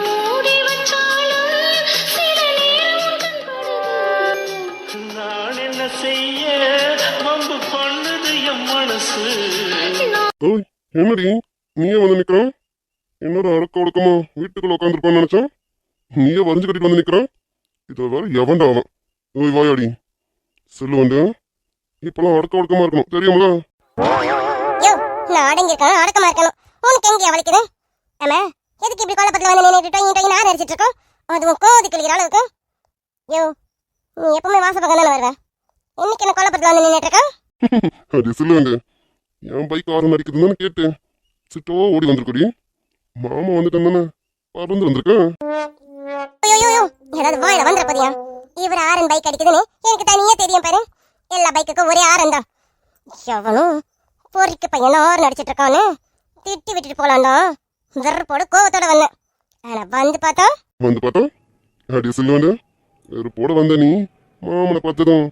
மூடி வச்சாலும் சில நேரம் தென்படுது நான் என்ன செய்ய வம்பு பண்ணுது என் மனசு ஓய் என்னடி நீயே வந்து நிக்கிறான் இன்னொரு அடக்க ஒடுக்கமா வீட்டுக்குள்ள உட்காந்துருப்பான்னு நினைச்சா நீயே வரைஞ்சு கட்டிட்டு வந்து நிக்கிறான் இதை வேற எவன்டா அவன் ஓய் வாயாடி சொல்லு வந்து இப்பெல்லாம் அடக்க ஒடுக்கமா இருக்கணும் தெரியுங்களா யோ நான் அடங்கி இருக்கணும் அடக்கமா இருக்கணும் உனக்கு எங்கே வலிக்குது ஆமா எதுக்கு இப்படி கோலப்பத்துல வந்து நின்றுட்டு நான் அடிச்சிட்டு இருக்கோம் அதுவும் கோதி கிளிக்கிற அளவுக்கு யோ நீ எப்பவுமே வாசப்பக்கம் தானே வருவேன் இன்னைக்கு என்ன கோலப்பத்துல வந்து நின்றுட்டு இருக்கேன் அது சொல்லுவாங்க என் பைக் ஆரம் அடிக்குதுன்னு கேட்டு சிட்டோ ஓடி வந்திருக்கடி மாமா வந்துட்டு தானே பறந்து வந்திருக்கேன் ஐயோ ஏதாவது வாயில வந்துட போதியா இவர் ஆரன் பைக் அடிக்குதுன்னு எனக்கு தனியே தெரியும் பாரு எல்லா பைக்குக்கும் ஒரே ஆரன் தான் எவனும் பொறிக்கு பையன் ஆரன் அடிச்சிட்டு இருக்கான்னு திட்டி விட்டுட்டு போலாம்டா வெறுப்போட கோவத்தோட வந்தேன் ஆனா வந்து பார்த்தா அடி சொல்லுவாங்க ஒரு போட வந்த நீ மாமனை பார்த்ததும்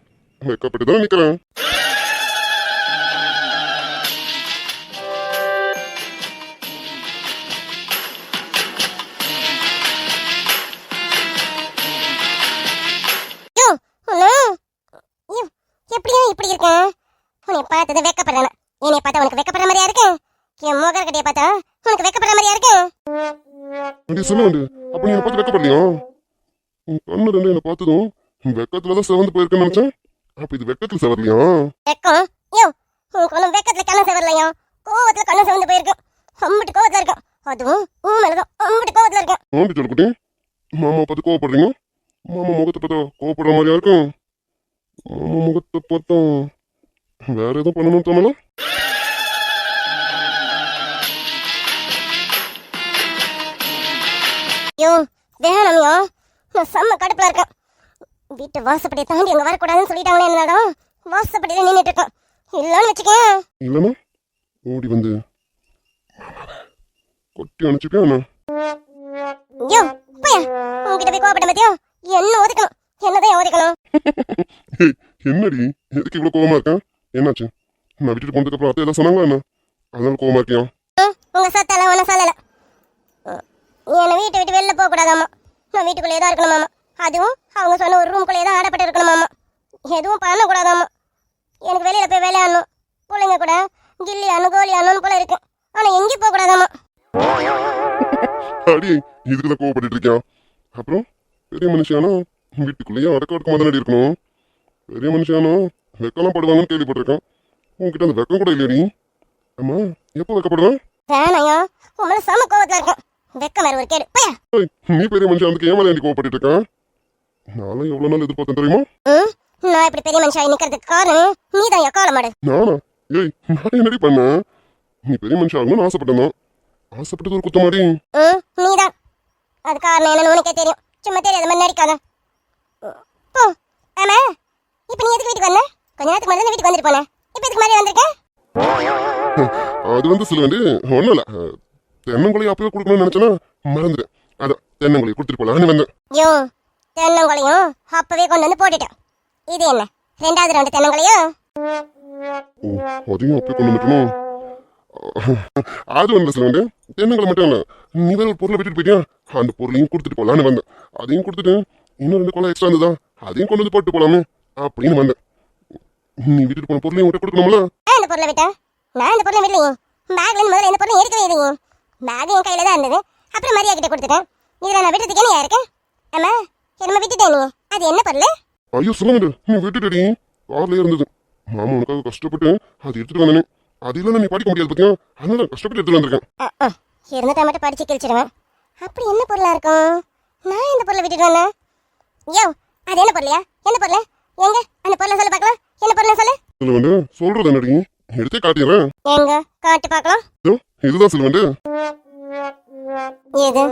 வெக்கப்பட்டு தான் நிக்கிறேன் எப்படியா இப்படி இருக்கேன் உன்னை பார்த்தது வெக்கப்படுறேன் என்னை பார்த்தா உனக்கு வெக்கப்படுற மாதிரியா இருக்கு என் முகர் கட்டிய பார்த்தா உனக்கு வெக்கப்படுற மாதிரியா இருக்கு அடி சொல்லுவாங்க அப்ப நீ என்ன பார்த்து வெக்கப்படலையா உன் கண்ணு ரெண்டு என்ன பார்த்ததும் வெக்கத்துலதான் செவந்து போயிருக்கேன்னு நினைச்சேன் அப்ப இது வெக்கத்துல செவரலையா வெக்கம் யோ உன் கொண்டு வெக்கத்துல கண்ணு செவரலையா கோவத்துல கண்ணு செவந்து போயிருக்கு அம்பிட்டு கோவத்துல இருக்கும் அதுவும் உன் மேலதான் அம்பிட்டு கோவத்துல இருக்கேன் நோண்டி சொல்லக்குட்டி மாமா பார்த்து கோவப்படுறீங்க மாமா முகத்தை பார்த்தா கோவப்படுற மாதிரியா இருக்கும் மாமா முகத்தை பார்த்தா வேற எதுவும் பண்ணணும்னு தோணல யோ வேணாமியா நான் செம்ம கடுப்புல இருக்கேன் வீட்டு வாசப்படியை தாண்டி அங்க வரக்கூடாதுன்னு சொல்லிட்டாங்களே என்னடா வாசப்படியில நின்றுட்டு இருக்கேன் இல்லன்னு வச்சுக்கேன் இல்லைன்னா ஓடி வந்து கொட்டி அனுப்பிச்சுக்கேன் யோ போயா உங்ககிட்ட போய் கோவப்பட்ட மத்தியா என்ன ஒதுக்கணும் என்னதான் ஒதுக்கணும் என்னடி எதுக்கு இவ்வளவு கோவமா இருக்கேன் என்னாச்சு நான் விட்டுட்டு போனதுக்கு அப்புறம் அத்தை ஏதாவது சொன்னாங்களா என்ன அதனால கோவமா இருக்கியா உங்க சத்தால ஒன்னும் சொல்லல என்னை வீட்டை விட்டு வெளில போக கூடாதாமா நான் வீட்டுக்குள்ளே தான் இருக்கணுமாமா அதுவும் அவங்க சொன்ன ஒரு ரூம்குள்ளே தான் ஆடப்பட்டு இருக்கணுமாமா எதுவும் பண்ணக்கூடாதாமா எனக்கு வெளியில போய் விளையாடணும் பிள்ளைங்க கூட கில்லி ஆனும் கோலி ஆனும் போல இருக்கு ஆனா எங்கேயும் போக கூடாதாமா அடி இதுக்குதான் கோவப்பட்டு இருக்கியா அப்புறம் பெரிய மனுஷியானா வீட்டுக்குள்ளேயே அடக்க அடக்கமா தானே இருக்கணும் பெரிய மனுஷியானா வெக்கலாம் படுவாங்கன்னு கேள்விப்பட்டிருக்கேன் உங்ககிட்ட அந்த வெக்கம் கூட இல்லையா நீ அம்மா எப்போ வெக்கப்படுவேன் வேணாயா உங்களை சம கோவத்துல இருக்கேன் வெக்கம் வேற ஒரு கேடு போயா நீ பெரிய மனுஷன் அதுக்கு ஏமால நீ கோவப்பட்டு இருக்கேன் நானும் எவ்வளவு நாள் எதிர்பார்த்தேன் தெரியுமா நான் இப்படி பெரிய மனுஷன் நிக்கிறதுக்கு காரணம் நீ தான் எக்கால மாடு நானா ஏய் நான் என்னடி பண்ணேன் நீ பெரிய மனுஷன் ஆகணும்னு ஆசைப்பட்டேன் ஆசைப்பட்டது ஒரு குத்தமாடி நீதான் அது காரணம் என்னன்னு உனக்கே தெரியும் சும்மா தெரியாத மாதிரி நடிக்காத போ ஆமா இப்ப நீ எதுக்கு வீட்டுக்கு வந்த கொஞ்ச நேரத்துக்கு முதல்ல வீட்டுக்கு வந்துட்டு போனேன் இப்ப எதுக்கு மாதிரி வந்திருக்க அது வந்து சொல்ல வேண்டிய ஒன்றும் இல்லை தென்னங்குலையை அப்பவே கொடுக்கணும்னு நினைச்சேன்னா மறந்துட்டேன் அதான் தென்னங்குலையை கொடுத்துட்டு போலான்னு வந்தேன் யோ தென்னங்குலையும் அப்பவே கொண்டு வந்து போட்டுட்டேன் இது என்ன ரெண்டாவது ரவுண்டு தென்னங்குலையும் ஓ அதையும் அப்பவே கொண்டு வந்துட்டணும் அது ஒன்றும் சொல்ல வேண்டிய தென்னங்களை மட்டும் இல்லை நீ வேற ஒரு பொருளை விட்டுட்டு போயிட்டியா அந்த பொருளையும் கொடுத்துட்டு போலான்னு வந்தேன் அதையும் கொடுத்துட்டு இன்னும் 2 கொலை எக்ஸ்ட்ரா இருந்ததா அதையும் கொண்டு வந்து போட்டு போலாமே அப்படின்னு வந்தேன் நீ விட்டுட்டு போன பொருளையும் விட்டு கொடுக்கணும்ல அந்த பொருளை விட்டேன் நான் இந்த பொருளை விடலையே பேக்ல முதல்ல இந்த பொருளை எடுக்கவே இல்லையே பேக் என் கையில தான் இருந்தது அப்புறம் மரியா கிட்ட கொடுத்துட்டேன் இதுல நான் விட்டுறதுக்கு என்ன இருக்கு அம்மா என்னமா விட்டுட்டேன் நீ அது என்ன பொருள் ஐயோ சொல்ல வேண்டிய நீ விட்டுட்டடி கார்லயே இருந்தது மாமா உனக்காக கஷ்டப்பட்டு அது எடுத்துட்டு வந்தேனே அது இல்லைன்னா நீ படிக்க முடியாது பத்தியா அதனால கஷ்டப்பட்டு எடுத்துட்டு வந்திருக்கேன் இருந்துட்டா மட்டும் படிச்சு கிழிச்சிடுவேன் அப்படி என்ன பொருளா இருக்கும் நான் இந்த பொருளை விட்டுட்டு வந்தேன் யோ அது என்ன பொருளையா என்ன பொருள் எங்க அந்த பொருளை சொல்ல பார்க்கலாம் என்ன பொருள் சொல்லு சொல்ல வேண்டிய சொல்றது என்னடி எடுத்தே காட்டிடுறேன். எங்க காட்டு பார்க்கலாம். இதோ, இதுதான் சில்வண்டு. எது?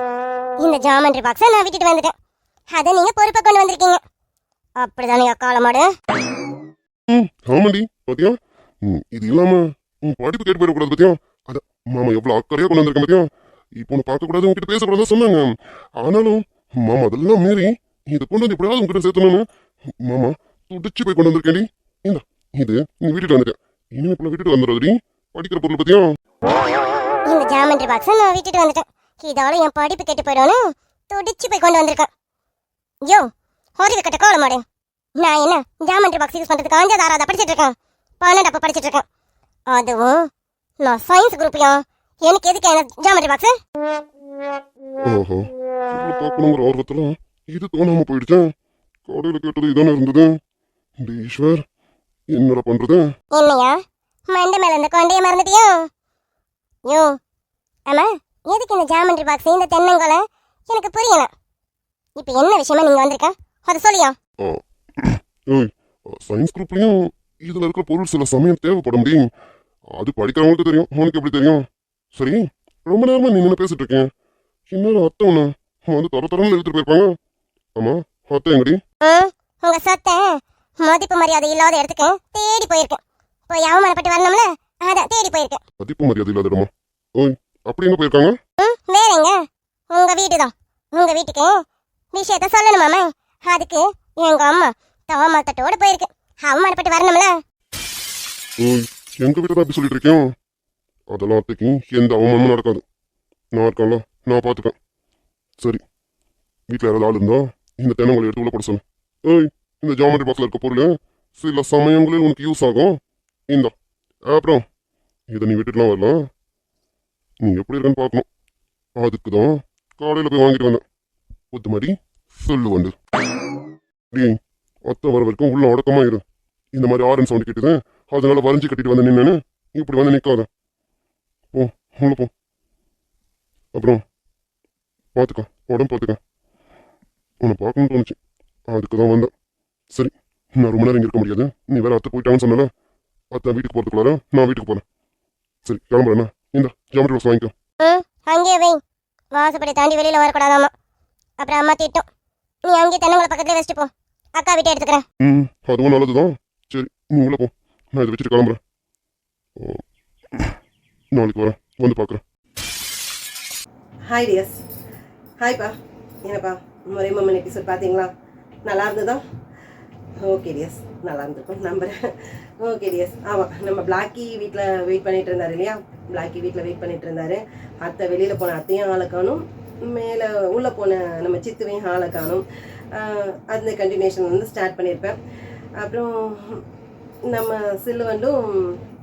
இந்த ஜாமெண்ட்ரி பாக்ஸை நான் விட்டுட்டு வந்துட்டேன். அதை நீங்க பொறுப்பை கொண்டு வந்திருக்கீங்க. அப்படிதானே காலமாடு? ஆமாண்டி, பாத்தியா? இது இல்லாம படிப்பு கேட்டு போயிடக்கூடாது பாத்தியா? அத மாமா எவ்வளவு அக்கறையா கொண்டு வந்திருக்கேன் பாத்தியா? இப்போ உன்னை பார்க்க கூடாது, உங்ககிட்ட பேசக்கூடாது சொன்னாங்க. ஆனாலும் மாமா அதெல்லாம் மீறி இதை கொண்டு வந்து எப்படியாவது உங்ககிட்ட சேர்த்தணும்னு மாமா துடிச்சு போய் கொண்டு வந்திருக்கேன்டி. இந்த இது நீ வீட்டுக்கு வந்துட்டேன். இனிமே இப்ப வீட்டுக்கு வந்துடுறதுடி. படிக்கிற பொருள் பத்தியா? இந்த ஜாமெண்ட்ரி பாக்ஸை நான் விட்டுட்டு வந்துட்டேன். இதோட என் படிப்பு கெட்டு போயிடும்னு துடிச்சு போய் கொண்டு வந்திருக்கேன். யோ, அறிவு கட்ட கோலமாடு. நான் என்ன ஜாமெண்ட்ரி பாக்ஸ் யூஸ் பண்றதுக்கு 5வது 6வது படிச்சிட்டு இருக்கேன். 12 அப்ப படிச்சிட்டு இருக்கேன். அதுவும் நான் சயின்ஸ் குரூப்யா. எனக்கு எதுக்கு என்ன ஜாமெண்ட்ரி பாக்ஸ்? ஓஹோ, இவ்வளவு பார்க்கணுங்கிற ஆர்வத்துல இது தோணாம போயிடுச்சேன். கடையில கேட்டது இதானே இருந்தது. ஈஸ்வர், என்னடா பண்றது? என்னையா மண்டை மேல இந்த கொண்டைய மறந்துட்டியோ? யோ, ஆமா, எதுக்கு இந்த ஜாமெண்ட்ரி பாக்ஸ் இந்த தென்னங்கோலை எனக்கு புரியல. இப்ப என்ன விஷயமா நீங்க வந்திருக்க? அதை சொல்லியா? ஏய், சயின்ஸ் குரூப்லயும் இதுல இருக்கிற பொருள் சில சமயம் தேவைப்பட முடியும். அது படிக்கிறவங்களுக்கு தெரியும், உனக்கு எப்படி தெரியும்? சரி, ரொம்ப நேரமா நீ என்ன பேசிட்டு இருக்கேன். இன்னொரு அத்தை ஒண்ணு வந்து தரன்னு எடுத்துட்டு போயிருப்பாங்க. ஆமா, அத்தை எங்கடி? உங்க சொத்தை மதிப்பு மரியாதை இல்லாத இடத்துக்கு தேடி போயிருக்கேன். போய் அவமானப்பட்டு வரணும்ல, அதான் தேடி போயிருக்கேன். மதிப்பு மரியாதை இல்லாத இடமா? ஓய், அப்படி எங்க போயிருக்காங்க? வேற எங்க? உங்க வீட்டுதான். உங்க வீட்டுக்கு விஷயத்த சொல்லணுமாமே, அதுக்கு எங்க அம்மா தவமாத்தட்டோட போயிருக்கு. அவமானப்பட்டு வரணும்ல. ஓய், எங்க வீட்டை தான் அப்படி சொல்லிட்டு இருக்கேன். அதெல்லாம் அத்தைக்கு எந்த அவமானமும் நடக்காது. நான் இருக்கேன்ல, நான் பார்த்துப்பேன். சரி, வீட்டில் யாராவது ஆள் இருந்தா இந்த தென்னங்களை எடுத்து உள்ள போட சொல்லு. ஏய், இந்த ஜாமெட்ரி பாக்ஸில் இருக்க பொருள் சில சமயங்களில் உனக்கு யூஸ் ஆகும். இந்தா, அப்புறம் இதை நீ விட்டுட்டுலாம் வரலாம். நீ எப்படி இருக்கன்னு பார்க்கணும். அதுக்கு தான் காலையில் போய் வாங்கிட்டு வந்தேன். ஒத்து மாதிரி சொல்லு வந்து டேய், அத்தை வர வரைக்கும் உள்ள அடக்கமா இரு. இந்த மாதிரி ஆரன் சவுண்ட் கேட்டுது, அதனால வரைஞ்சி கட்டிட்டு வந்து நின்னு இப்படி வந்து நிற்காத. போ, உள்ள போ. அப்புறம் பார்த்துக்க, உடம்பு பார்த்துக்க. உன்னை பார்க்கணும்னு தோணுச்சு, அதுக்கு தான் வந்தேன். சரி, நான் ரொம்ப நேரம் இங்கே இருக்க முடியாது. நீ வேற அத்தை போயிட்டாங்கன்னு சொன்னால, அத்தை வீட்டுக்கு போகிறதுக்குள்ளார நான் வீட்டுக்கு போகிறேன். சரி, கிளம்புறேண்ணா. இந்த ஜாமெட்ரி பாக்ஸ் வாங்கிக்கோ. அங்கேயே வை. வாசப்படி தாண்டி வெளியில வரக்கூடாதாமா, அப்புறம் அம்மா திட்டும். நீ அங்கேயே தென்னங்களை பக்கத்துல வச்சுட்டு போ. அக்கா வீட்டை எடுத்துக்கிறேன். அதுவும் நல்லதுதான். சரி, நீ உள்ள போ. நான் இதை வச்சுட்டு கிளம்புறேன். நாளைக்கு வரேன், வந்து பார்க்குறேன். Hi dears. ஹாய்ப்பா. என்னப்பா முறை மாமன் எபிசோட் பார்த்தீங்களா? நல்லா இருந்ததா? ஓகே டியர்ஸ், நல்லா இருந்திருக்கும் நம்புறேன். Okay tears. ஆமாம், நம்ம பிளாக்கி வீட்டில் வெயிட் பண்ணிட்டு இருந்தார் இல்லையா? பிளாக்கி வீட்டில் வெயிட் பண்ணிட்டு இருந்தாரு. அத்தை வெளியில் போன அத்தையும் ஆளை காணும், மேலே உள்ளே போன நம்ம சித்துவையும் ஆளை காணும். அந்த கண்டினியூஷன் வந்து ஸ்டார்ட் பண்ணியிருப்பேன். அப்புறம் நம்ம சில்லுவண்டும்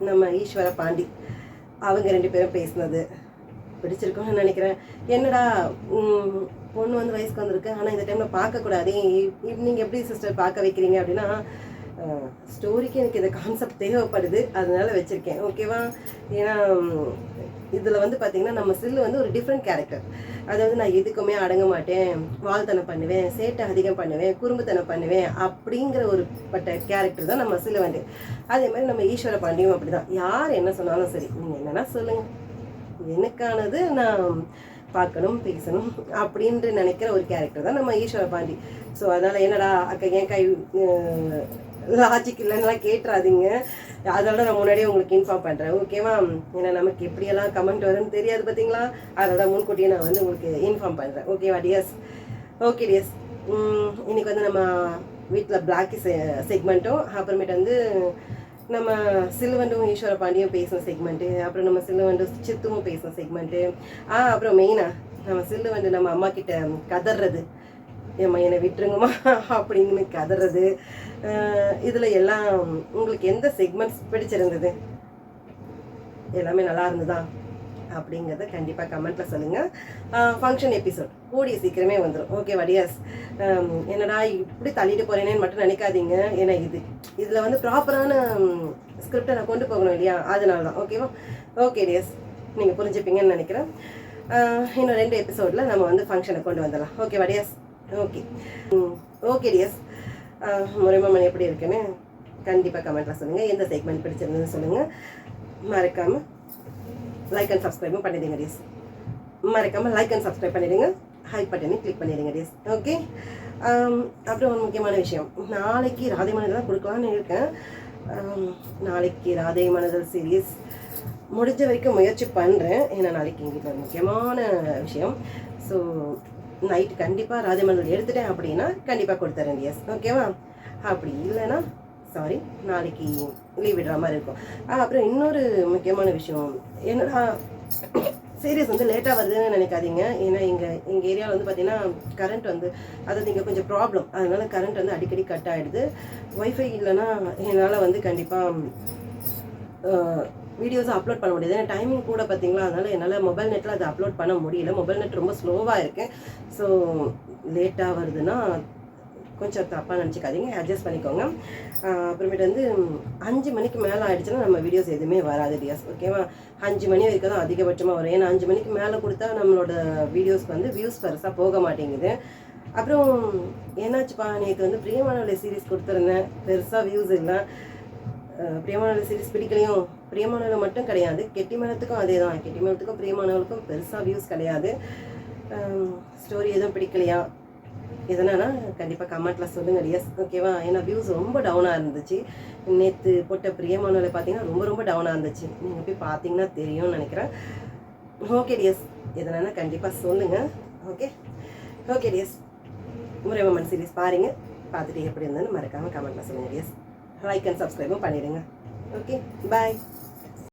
நம்ம ஈஸ்வர பாண்டி அவங்க 2 பேரும் பேசினது பிடிச்சிருக்கோன்னு நினைக்கிறேன். என்னடா பொண்ணு வந்து வயசுக்கு வந்திருக்கு, ஆனால் இந்த டைமில் பார்க்கக்கூடாது, நீங்கள் எப்படி சிஸ்டர் பார்க்க வைக்கிறீங்க அப்படின்னா, ஸ்டோரிக்கு எனக்கு இந்த கான்செப்ட் தேவைப்படுது, அதனால வச்சுருக்கேன். ஓகேவா? ஏன்னா இதில் வந்து பார்த்திங்கன்னா நம்ம சில்லு வந்து ஒரு டிஃப்ரெண்ட் கேரக்டர். அதாவது நான் எதுக்குமே அடங்க மாட்டேன், வாழ்த்தனம் பண்ணுவேன், சேட்டை அதிகம் பண்ணுவேன், குறும்புத்தனம் பண்ணுவேன் அப்படிங்கிற ஒரு பட்ட கேரக்டர் தான் நம்ம சில்லு வந்து. அதே மாதிரி நம்ம ஈஸ்வர பாண்டியும் அப்படி தான். யார் என்ன சொன்னாலும் சரி, நீங்கள் என்னென்னா சொல்லுங்கள், எனக்கானது நான் பார்க்கணும் பேசணும் அப்படின்ட்டு நினைக்கிற ஒரு கேரக்டர் தான் நம்ம ஈஸ்வர பாண்டி. ஸோ அதனால் என்னடா அக்கா ஏன் கை லாஜிக் இல்லைன்னா கேட்டுறாதீங்க, அதோட நான் முன்னாடியே உங்களுக்கு இன்ஃபார்ம் பண்ணுறேன். ஓகேவா? ஏன்னா நமக்கு எப்படியெல்லாம் கமெண்ட் வரும்னு தெரியாது பார்த்தீங்களா? அதோட முன்கூட்டியே நான் வந்து உங்களுக்கு இன்ஃபார்ம் பண்ணுறேன். ஓகேவா டியர்ஸ்? Okay tears. இன்றைக்கி வந்து நம்ம வீட்டில் பிளாக்கி செக்மெண்ட்டும், அப்புறமேட்டு வந்து நம்ம சில்வண்டும் ஈஸ்வர பாண்டியும் பேசின செக்மெண்ட்டு, அப்புறம் நம்ம சில்வண்டும் சித்துவும் பேசின செக்மெண்ட்டு, அப்புறம் மெயினாக நம்ம சில்வண்டு நம்ம அம்மா கிட்ட கதறது, ஏம்மா என்னை விட்டுருங்கம்மா அப்படின்னு கதறது. இதில் எல்லாம் உங்களுக்கு எந்த செக்மெண்ட்ஸ் பிடிச்சிருந்தது? எல்லாமே நல்லா இருந்ததா அப்படிங்கிறத கண்டிப்பாக கமெண்ட்டில் சொல்லுங்கள். ஃபங்க்ஷன் எபிசோட் கூடிய சீக்கிரமே வந்துடும். ஓகே வடியாஸ்? என்னடா இப்படி தள்ளிட்டு போகிறேனேன்னு மட்டும் நினைக்காதீங்க. ஏன்னா இதில் வந்து ப்ராப்பரான ஸ்கிரிப்டை நான் கொண்டு போகணும் இல்லையா? அதனால தான். ஓகேவா? ஓகே டியர்ஸ், நீங்கள் புரிஞ்சுப்பீங்கன்னு நினைக்கிறேன். இன்னும் 2 எபிசோடில் நம்ம வந்து ஃபங்க்ஷனை கொண்டு வந்துடலாம். ஓகே வடியாஸ்? ஓகே. ஓகே டியர்ஸ், முறைமாமன் எப்படி இருக்குன்னு கண்டிப்பாக கமெண்ட்டில் சொல்லுங்கள். எந்த செக்மெண்ட் பிடிச்சிருந்ததுன்னு சொல்லுங்கள். மறக்காமல் லைக் அண்ட் சப்ஸ்கிரைபும் பண்ணிடுங்க டியர்ஸ். மறக்காமல் லைக் அண்ட் சப்ஸ்கிரைப் பண்ணிடுங்க. ஹை பட்டனை கிளிக் பண்ணிடுங்க டியர்ஸ். ஓகே. அப்புறம் ஒரு முக்கியமான விஷயம், நாளைக்கு ராதை மனதல் தான் கொடுக்கலான்னு இருக்கேன். நாளைக்கு ராதை மனதல் சீரீஸ் முடிஞ்ச வரைக்கும் முயற்சி பண்ணுறேன். ஏன்னா நாளைக்கு எங்கள் வீட்டில் ஒரு முக்கியமான விஷயம். ஸோ நைட்டு கண்டிப்பாக ராதை மனதல் எடுத்துட்டேன் அப்படின்னா கண்டிப்பாக கொடுத்துறேன் டியர்ஸ். ஓகேவா? அப்படி இல்லைன்னா சாரி, நாளைக்கு லீவ் விடுற மாதிரி இருக்கும். அப்புறம் இன்னொரு முக்கியமான விஷயம், என்னடா சீரியஸ் வந்து லேட்டாக வருதுன்னு நினைக்காதீங்க. ஏன்னா எங்கள் ஏரியாவில் வந்து பார்த்தீங்கன்னா கரண்ட் வந்து அதாவது இங்கே கொஞ்சம் ப்ராப்ளம், அதனால கரண்ட் வந்து அடிக்கடி கட் ஆகிடுது. ஒய்ஃபை இல்லைன்னா என்னால் வந்து கண்டிப்பாக வீடியோஸை அப்லோட் பண்ண முடியாது. ஏன்னா டைமிங் கூட பார்த்தீங்களா, அதனால் என்னால் மொபைல் நெட்டில் அதை அப்லோட் பண்ண முடியல. மொபைல் நெட் ரொம்ப ஸ்லோவாக இருக்குது. ஸோ லேட்டாக வருதுன்னா கொஞ்சம் தப்பாக நினச்சிக்காதீங்க, அட்ஜஸ்ட் பண்ணிக்கோங்க. அப்புறமேட்டு வந்து 5 மணிக்கு மேலே ஆகிடுச்சுன்னா நம்ம வீடியோஸ் எதுவுமே வராது டியர்ஸ். ஓகேவா? 5 மணி வரைக்கும் தான் அதிகபட்சமாக வரும். ஏன்னா 5 மணிக்கு மேலே கொடுத்தா நம்மளோட வீடியோஸ்க்கு வந்து வியூஸ் பெருசாக போக மாட்டேங்குது. அப்புறம் என்னாச்சுப்பா, நேற்று வந்து பிரியமானவளை சீரீஸ் கொடுத்துருந்தேன், பெருசாக வியூஸ் இல்லை. பிரியமானவளை சீரீஸ் பிடிக்கலையும், பிரியமானவளை மட்டும் கிடையாது, கெட்டிமனத்துக்கும் அதே தான். கெட்டிமனத்துக்கும் பிரியமானவளுக்கும் பெருசாக வியூஸ் கிடையாது. ஸ்டோரி எதுவும் பிடிக்கலையா எதனா கண்டிப்பாக கமெண்ட்டில் சொல்லுங்கள் டியர்ஸ். ஓகேவா? ஏன்னா வியூஸ் ரொம்ப டவுனாக இருந்துச்சு. நேற்று போட்ட பிரியமானவளை பார்த்தீங்கன்னா ரொம்ப ரொம்ப டவுனாக இருந்துச்சு. நீங்கள் போய் பார்த்தீங்கன்னா தெரியும்னு நினைக்கிறேன். ஓகே டியர்ஸ், எதனா கண்டிப்பாக சொல்லுங்கள். ஓகே ஓகே டியர்ஸ், முறை மொமெண்ட் சீரீஸ் பாருங்கள். பார்த்துட்டு எப்படி இருந்ததுன்னு மறக்காமல் கமெண்ட்டில் சொல்லுங்கள் டியர்ஸ். லைக் அண்ட் சப்ஸ்கிரைபும் பண்ணிவிடுங்க. ஓகே, பாய்.